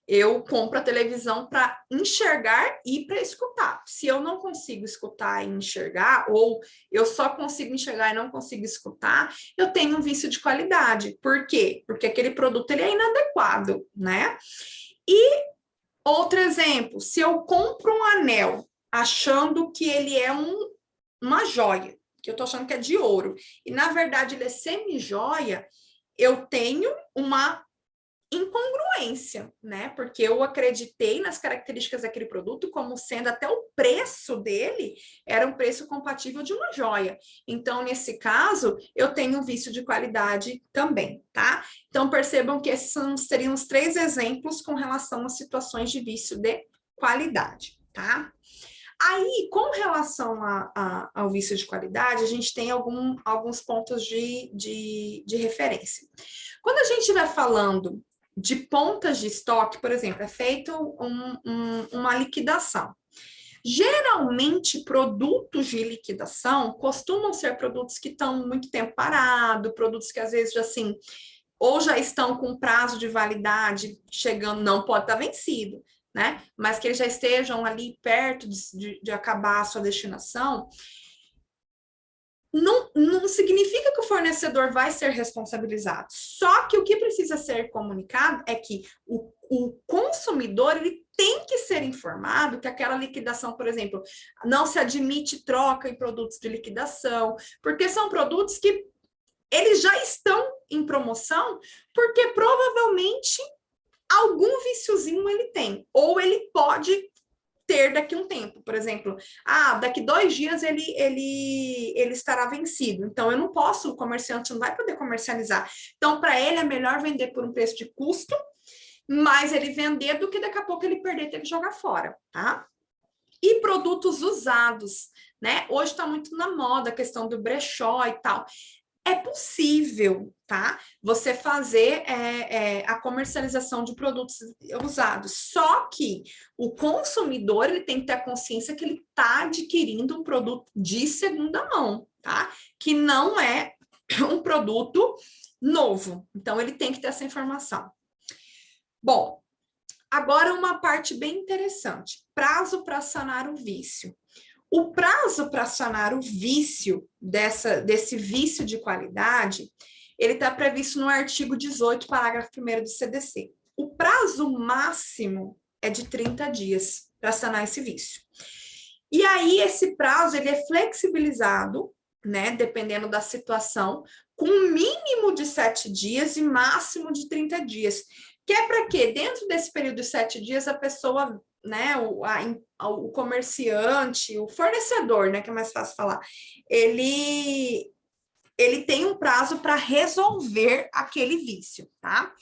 Speaker 1: eu compro a televisão para enxergar e para escutar. Se eu não consigo escutar e enxergar, ou eu só consigo enxergar e não consigo escutar, eu tenho um vício de qualidade. Por quê? Porque aquele produto ele é inadequado, né? E outro exemplo, se eu compro um anel achando que ele é uma joia, que eu estou achando que é de ouro, e na verdade ele é semi-joia, eu tenho uma incongruência, né? Porque eu acreditei nas características daquele produto como sendo até o preço dele era um preço compatível de uma joia. Então, nesse caso, eu tenho um vício de qualidade também, tá? Então, percebam que esses seriam os 3 exemplos com relação a situações de vício de qualidade, tá? Aí, com relação ao vício de qualidade, a gente tem alguns pontos de referência. Quando a gente estiver falando de pontas de estoque, por exemplo, é feito uma liquidação. Geralmente, produtos de liquidação costumam ser produtos que estão muito tempo parado, produtos que às vezes assim, ou já estão com prazo de validade chegando, não pode estar vencido, né? Mas que eles já estejam ali perto de acabar a sua destinação. Não significa que o fornecedor vai ser responsabilizado. Só que o que precisa ser comunicado é que o consumidor ele tem que ser informado que aquela liquidação, por exemplo, não se admite troca em produtos de liquidação, porque são produtos que eles já estão em promoção, porque provavelmente algum viciozinho ele tem, ou ele pode ter ter daqui a um tempo. Por exemplo, daqui 2 dias ele estará vencido. Então, eu não posso, o comerciante não vai poder comercializar. Então, para ele é melhor vender por um preço de custo, mais ele vender do que daqui a pouco ele perder e ter que jogar fora, tá? E produtos usados, né? Hoje está muito na moda a questão do brechó e tal. É possível, tá? Você fazer a comercialização de produtos usados. Só que o consumidor ele tem que ter a consciência que ele está adquirindo um produto de segunda mão, tá? Que não é um produto novo. Então, ele tem que ter essa informação. Bom, agora uma parte bem interessante. Prazo para sanar o vício. O prazo para sanar o vício desse vício de qualidade, ele está previsto no artigo 18, parágrafo 1º do CDC. O prazo máximo é de 30 dias para sanar esse vício. E aí, esse prazo ele é flexibilizado, né, dependendo da situação, com um mínimo de 7 dias e máximo de 30 dias. Que é para quê? Dentro desse período de 7 dias, a pessoa, né, o comerciante, o fornecedor, né, que é mais fácil falar, ele tem um prazo para resolver aquele vício, tá?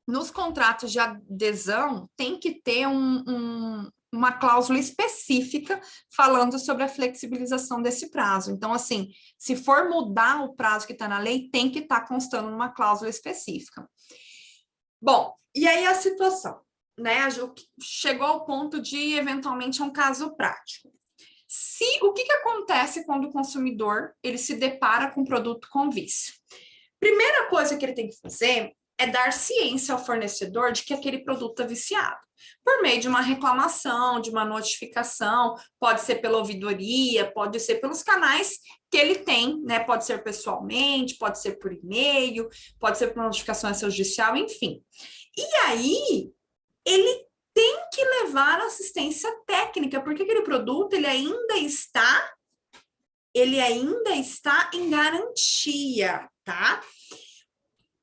Speaker 1: Nos contratos de adesão, tem que ter uma cláusula específica falando sobre a flexibilização desse prazo. Então, assim, se for mudar o prazo que está na lei, tem que estar constando numa cláusula específica. Bom, e aí a situação, né? Chegou ao ponto de, eventualmente, um caso prático. O que acontece quando o consumidor ele se depara com um produto com vício? Primeira coisa que ele tem que fazer é dar ciência ao fornecedor de que aquele produto está viciado. Por meio de uma reclamação, de uma notificação, pode ser pela ouvidoria, pode ser pelos canais que ele tem, né? Pode ser pessoalmente, pode ser por e-mail, pode ser por notificação extrajudicial, enfim. E aí, ele tem que levar assistência técnica, porque aquele produto, ele ainda está em garantia, tá?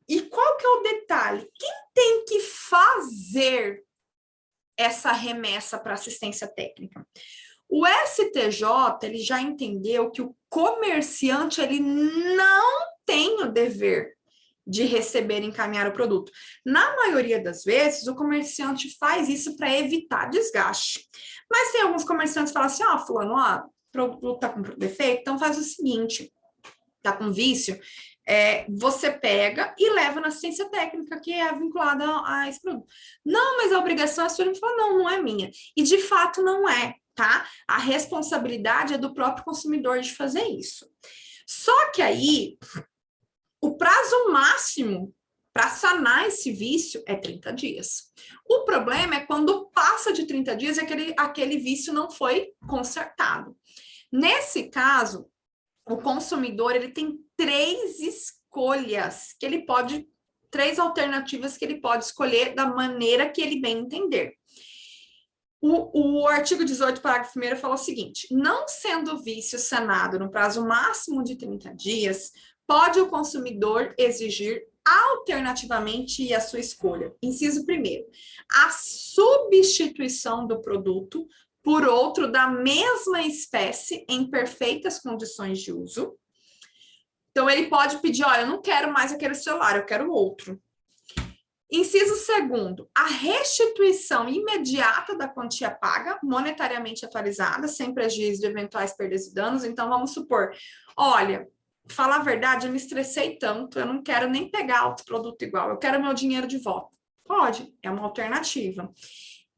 Speaker 1: E qual que é o detalhe? Quem tem que fazer essa remessa para assistência técnica? O STJ, ele já entendeu que o comerciante, ele não tem o dever de receber e encaminhar o produto. Na maioria das vezes, o comerciante faz isso para evitar desgaste. Mas tem alguns comerciantes que falam assim, fulano, o produto está com defeito, então faz o seguinte, está com vício, você pega e leva na assistência técnica que é vinculada a esse produto. Não, mas a obrigação é sua. Ele falou, não é minha. E de fato não é, tá? A responsabilidade é do próprio consumidor de fazer isso. Só que aí, o prazo máximo para sanar esse vício é 30 dias. O problema é quando passa de 30 dias e aquele vício não foi consertado. Nesse caso, o consumidor ele tem 3 alternativas que ele pode escolher da maneira que ele bem entender. O artigo 18, parágrafo 1º, fala o seguinte: não sendo o vício sanado no prazo máximo de 30 dias, pode o consumidor exigir alternativamente a sua escolha. Inciso 1º, a substituição do produto por outro da mesma espécie em perfeitas condições de uso. Então, ele pode pedir, eu não quero mais aquele celular, eu quero outro. Inciso 2º, a restituição imediata da quantia paga, monetariamente atualizada, sem prejuízo de eventuais perdas e danos. Então, vamos supor, olha, falar a verdade, eu me estressei tanto, eu não quero nem pegar outro produto igual, eu quero meu dinheiro de volta. Pode, é uma alternativa.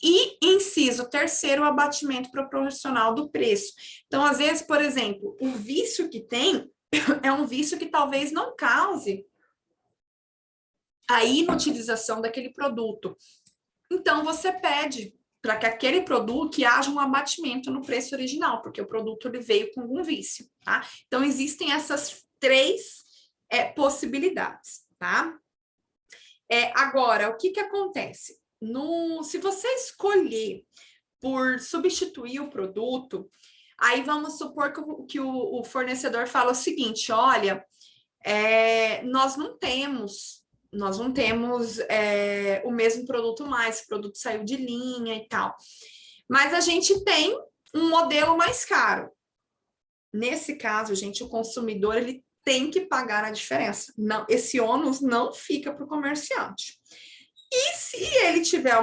Speaker 1: E, inciso 3º, o abatimento proporcional do preço. Então, às vezes, por exemplo, o vício que tem é um vício que talvez não cause a inutilização daquele produto. Então, você pede para que aquele produto, que haja um abatimento no preço original, porque o produto ele veio com algum vício, tá? Então, existem essas 3 possibilidades, tá? Agora, o que acontece? Se você escolher por substituir o produto, aí vamos supor que o fornecedor fala o seguinte, olha, nós não temos nós não temos o mesmo produto mais, o produto saiu de linha e tal. Mas a gente tem um modelo mais caro. Nesse caso, gente, o consumidor ele tem que pagar a diferença. Não, esse ônus não fica para o comerciante. E se ele tiver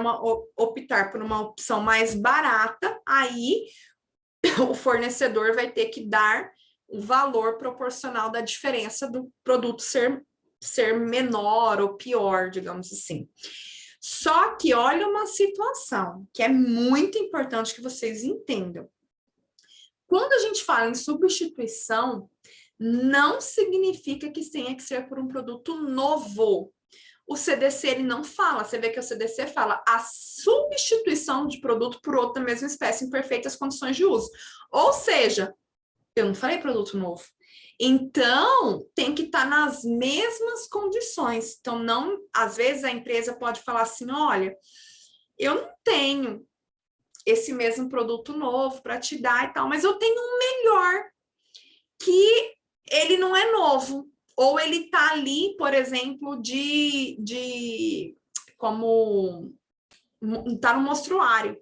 Speaker 1: optar por uma opção mais barata, aí o fornecedor vai ter que dar o valor proporcional da diferença do produto ser menor ou pior, digamos assim. Só que olha uma situação que é muito importante que vocês entendam. Quando a gente fala em substituição, não significa que tenha que ser por um produto novo. O CDC ele não fala, você vê que o CDC fala a substituição de produto por outro da mesma espécie em perfeitas condições de uso. Ou seja, eu não falei produto novo. Então, tem que estar nas mesmas condições. Então, não, às vezes a empresa pode falar assim, olha, eu não tenho esse mesmo produto novo para te dar e tal, mas eu tenho um melhor, que ele não é novo, ou ele está ali, por exemplo, como está no mostruário.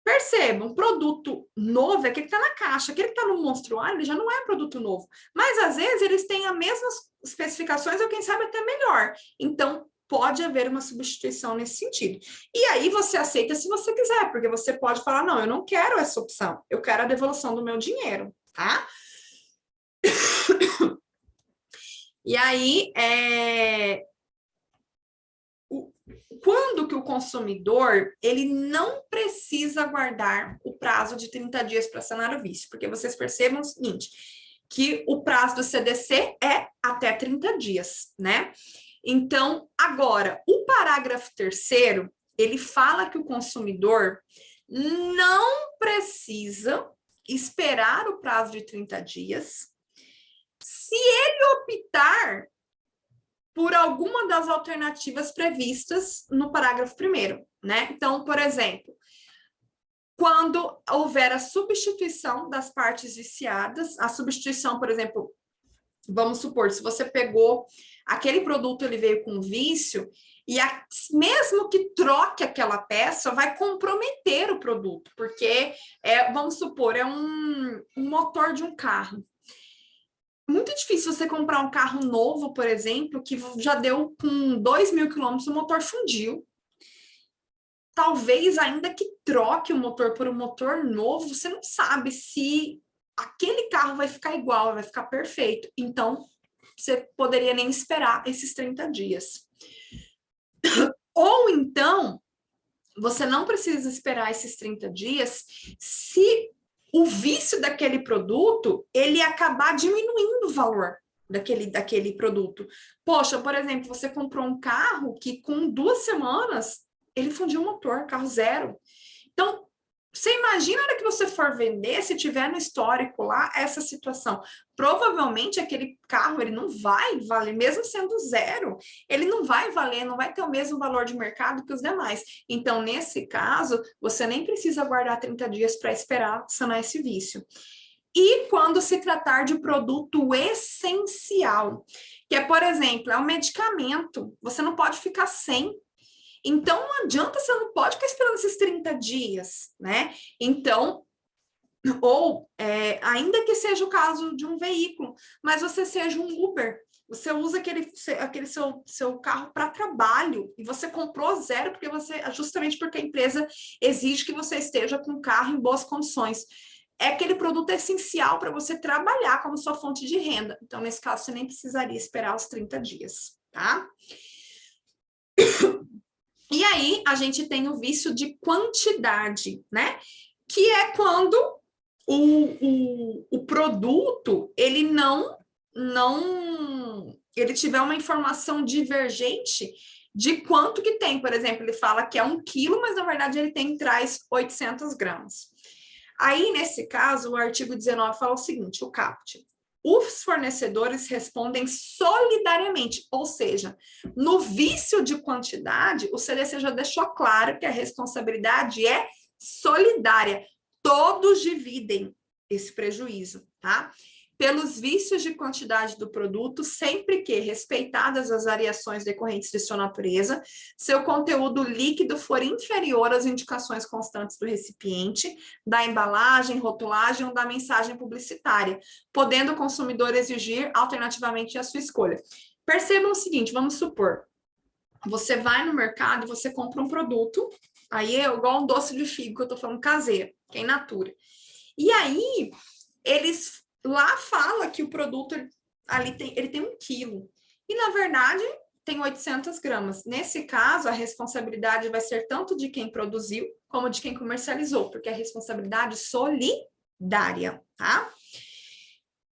Speaker 1: Perceba, um produto novo é aquele que está na caixa, aquele que está no monstruário, ele já não é produto novo. Mas, às vezes, eles têm as mesmas especificações, ou quem sabe até melhor. Então, pode haver uma substituição nesse sentido. E aí, você aceita se você quiser, porque você pode falar, não, eu não quero essa opção, eu quero a devolução do meu dinheiro, tá? E aí, quando que o consumidor ele não precisa guardar o prazo de 30 dias para sanar o vício? Porque vocês percebam o seguinte, que o prazo do CDC é até 30 dias, né? Então, agora, o parágrafo 3º, ele fala que o consumidor não precisa esperar o prazo de 30 dias se ele optar por alguma das alternativas previstas no parágrafo 1º, né? Então, por exemplo, quando houver a substituição das partes viciadas, a substituição, por exemplo, vamos supor, se você pegou aquele produto, ele veio com vício, e mesmo que troque aquela peça, vai comprometer o produto, porque, vamos supor, é um motor de um carro. Muito difícil você comprar um carro novo, por exemplo, que já deu com 2.000 quilômetros, o motor fundiu. Talvez, ainda que troque o motor por um motor novo, você não sabe se aquele carro vai ficar igual, vai ficar perfeito. Então, você poderia nem esperar esses 30 dias. Ou então, você não precisa esperar esses 30 dias se o vício daquele produto, ele acabar diminuindo o valor daquele produto. Poxa, por exemplo, você comprou um carro que com 2 semanas, ele fundiu o motor, carro zero. Então, você imagina na hora que você for vender, se tiver no histórico lá, essa situação. Provavelmente aquele carro, ele não vai valer, mesmo sendo zero, ele não vai valer, não vai ter o mesmo valor de mercado que os demais. Então, nesse caso, você nem precisa guardar 30 dias para esperar sanar esse vício. E quando se tratar de produto essencial, que é, por exemplo, é um medicamento, você não pode ficar sem. Então, não adianta, você não pode ficar esperando esses 30 dias, né? Então, ou ainda que seja o caso de um veículo, mas você seja um Uber, você usa aquele seu carro para trabalho e você comprou zero justamente porque a empresa exige que você esteja com o carro em boas condições. É aquele produto essencial para você trabalhar como sua fonte de renda. Então, nesse caso, você nem precisaria esperar os 30 dias, tá? E aí, a gente tem o vício de quantidade, né? Que é quando o produto, ele ele tiver uma informação divergente de quanto que tem. Por exemplo, ele fala que é 1 quilo, mas na verdade ele traz 800 gramas. Aí, nesse caso, o artigo 19 fala o seguinte, o caput. Os fornecedores respondem solidariamente, ou seja, no vício de quantidade, o CDC já deixou claro que a responsabilidade é solidária. Todos dividem esse prejuízo, tá? pelos vícios de quantidade do produto, sempre que, respeitadas as variações decorrentes de sua natureza, seu conteúdo líquido for inferior às indicações constantes do recipiente, da embalagem, rotulagem ou da mensagem publicitária, podendo o consumidor exigir alternativamente a sua escolha. Percebam o seguinte, vamos supor, você vai no mercado e você compra um produto, aí é igual um doce de figo, que eu tô falando caseiro, que é in natura. E aí, eles lá fala que o produto ali ele tem 1 quilo. E, na verdade, tem 800 gramas. Nesse caso, a responsabilidade vai ser tanto de quem produziu, como de quem comercializou, porque é responsabilidade solidária, tá?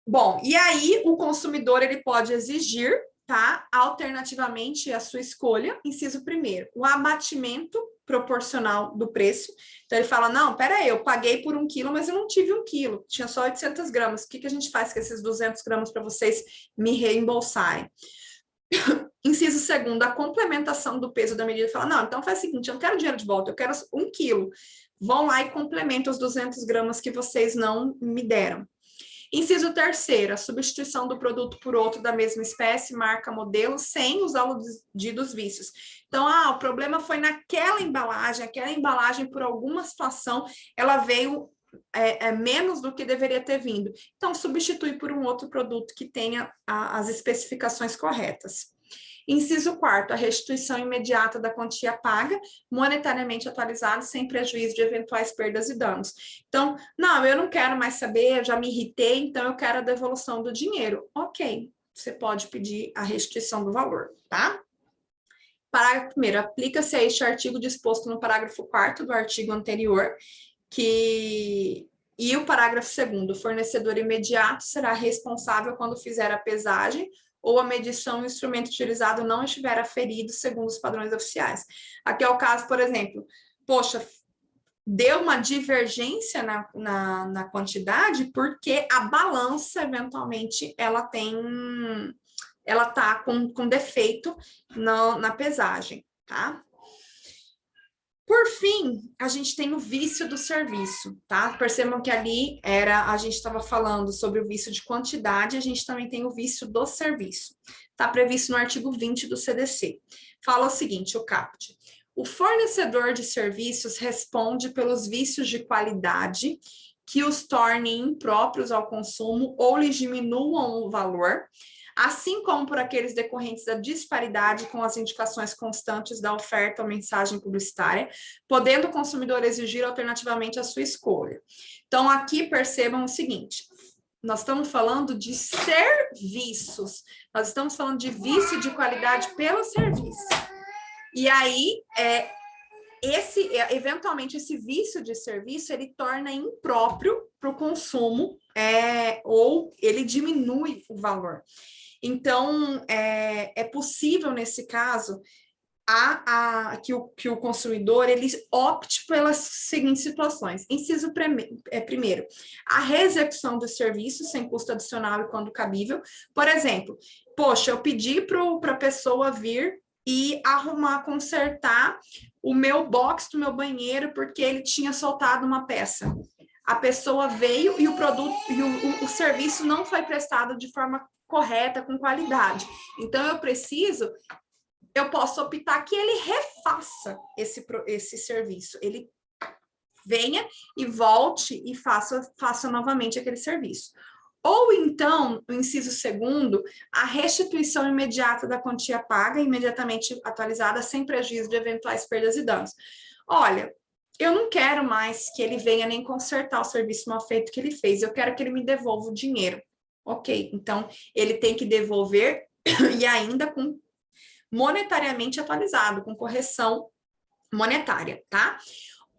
Speaker 1: Bom, e aí o consumidor, ele pode exigir, tá? Alternativamente, a sua escolha, inciso 1º, o abatimento proporcional do preço. Então, ele fala, não, peraí, eu paguei por 1 quilo, mas eu não tive 1 quilo, tinha só 800 gramas. O que a gente faz com esses 200 gramas para vocês me reembolsarem? Inciso 2º, a complementação do peso da medida. Fala, não, então faz o seguinte, eu não quero dinheiro de volta, eu quero 1 quilo. Vão lá e complementam os 200 gramas que vocês não me deram. Inciso 3º, a substituição do produto por outro da mesma espécie, marca, modelo, sem os aludidos vícios. Então, o problema foi naquela embalagem, aquela embalagem, por alguma situação, ela veio menos do que deveria ter vindo. Então, substitui por um outro produto que tenha as especificações corretas. Inciso 4º, a restituição imediata da quantia paga, monetariamente atualizada, sem prejuízo de eventuais perdas e danos. Então, não, eu não quero mais saber, eu já me irritei, então eu quero a devolução do dinheiro. Ok, você pode pedir a restituição do valor, tá? Parágrafo 1º, aplica-se a este artigo disposto no parágrafo 4º do artigo anterior, e o parágrafo 2º, o fornecedor imediato será responsável quando fizer a pesagem ou a medição, o instrumento utilizado não estiver aferido segundo os padrões oficiais. Aqui é o caso, por exemplo, poxa, deu uma divergência na quantidade porque a balança, eventualmente, ela tá com defeito na pesagem, tá? Por fim, a gente tem o vício do serviço, tá? Percebam que ali a gente estava falando sobre o vício de quantidade, a gente também tem o vício do serviço. Está previsto no artigo 20 do CDC. Fala o seguinte, o caput. O fornecedor de serviços responde pelos vícios de qualidade que os tornem impróprios ao consumo ou lhes diminuam o valor, assim como por aqueles decorrentes da disparidade com as indicações constantes da oferta ou mensagem publicitária, podendo o consumidor exigir alternativamente a sua escolha. Então, aqui percebam o seguinte, nós estamos falando de serviços, nós estamos falando de vício de qualidade pelo serviço. E aí, eventualmente, esse vício de serviço, ele torna impróprio para o consumo, ou ele diminui o valor. Então, é possível, nesse caso, que o consumidor ele opte pelas seguintes situações. Inciso primeiro, a reexecução do serviço sem custo adicional e quando cabível. Por exemplo, poxa, eu pedi para a pessoa vir e consertar o meu box do meu banheiro porque ele tinha soltado uma peça. A pessoa veio e o produto e o serviço não foi prestado de forma correta, com qualidade. Então, eu posso optar que ele refaça esse serviço. Ele venha e volte e faça novamente aquele serviço. Ou então, o inciso 2º, a restituição imediata da quantia paga, imediatamente atualizada, sem prejuízo de eventuais perdas e danos. Olha, eu não quero mais que ele venha nem consertar o serviço mal feito que ele fez, eu quero que ele me devolva o dinheiro. Ok, então ele tem que devolver e ainda com monetariamente atualizado, com correção monetária, tá?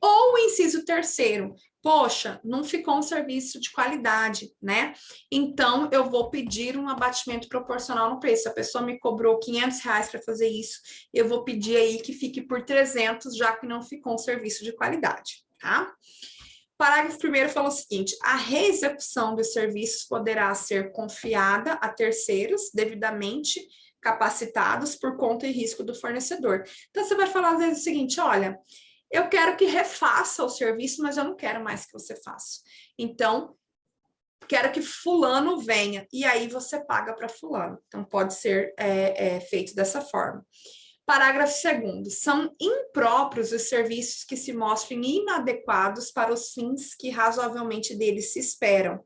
Speaker 1: Ou o inciso 3º, poxa, não ficou um serviço de qualidade, né? Então, eu vou pedir um abatimento proporcional no preço. A pessoa me cobrou R$500 para fazer isso, eu vou pedir aí que fique por 300, já que não ficou um serviço de qualidade, tá? Parágrafo 1º fala o seguinte, a reexecução dos serviços poderá ser confiada a terceiros devidamente capacitados por conta e risco do fornecedor. Então, você vai falar às vezes o seguinte, olha, eu quero que refaça o serviço, mas eu não quero mais que você faça. Então, quero que fulano venha, e aí você paga para fulano. Então, pode ser feito dessa forma. Parágrafo 2º. São impróprios os serviços que se mostrem inadequados para os fins que razoavelmente deles se esperam,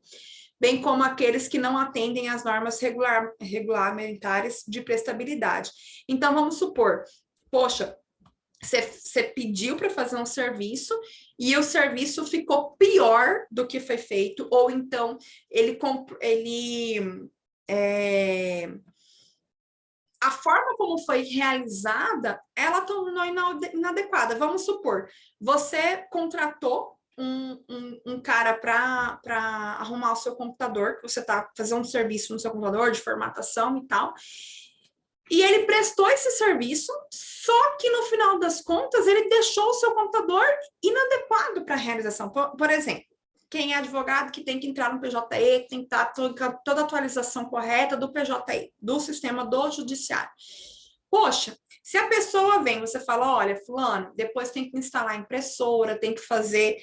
Speaker 1: bem como aqueles que não atendem às normas regulamentares de prestabilidade. Então, vamos supor, poxa, você pediu para fazer um serviço e o serviço ficou pior do que foi feito, ou então a forma como foi realizada, ela tornou inadequada. Vamos supor, você contratou um cara para arrumar o seu computador, que você está fazendo um serviço no seu computador de formatação e tal, e ele prestou esse serviço, só que no final das contas ele deixou o seu computador inadequado para a realização. Por exemplo, quem é advogado que tem que entrar no PJE, tem que estar toda a atualização correta do PJE, do sistema do judiciário. Poxa, se a pessoa vem, você fala, olha, fulano, depois tem que instalar a impressora, tem que fazer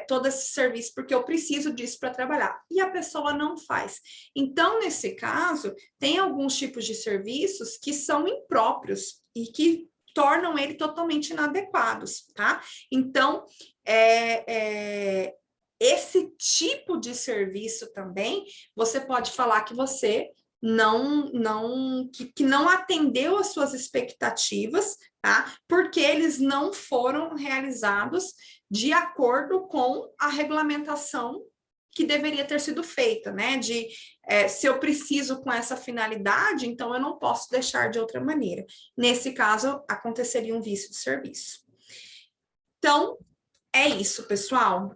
Speaker 1: todo esse serviço, porque eu preciso disso para trabalhar. E a pessoa não faz. Então, nesse caso, tem alguns tipos de serviços que são impróprios e que tornam ele totalmente inadequados, tá? Então, esse tipo de serviço também, você pode falar que você que não atendeu às suas expectativas, tá? Porque eles não foram realizados de acordo com a regulamentação que deveria ter sido feita, né? Se eu preciso com essa finalidade, então eu não posso deixar de outra maneira. Nesse caso, aconteceria um vício de serviço. Então, é isso, pessoal.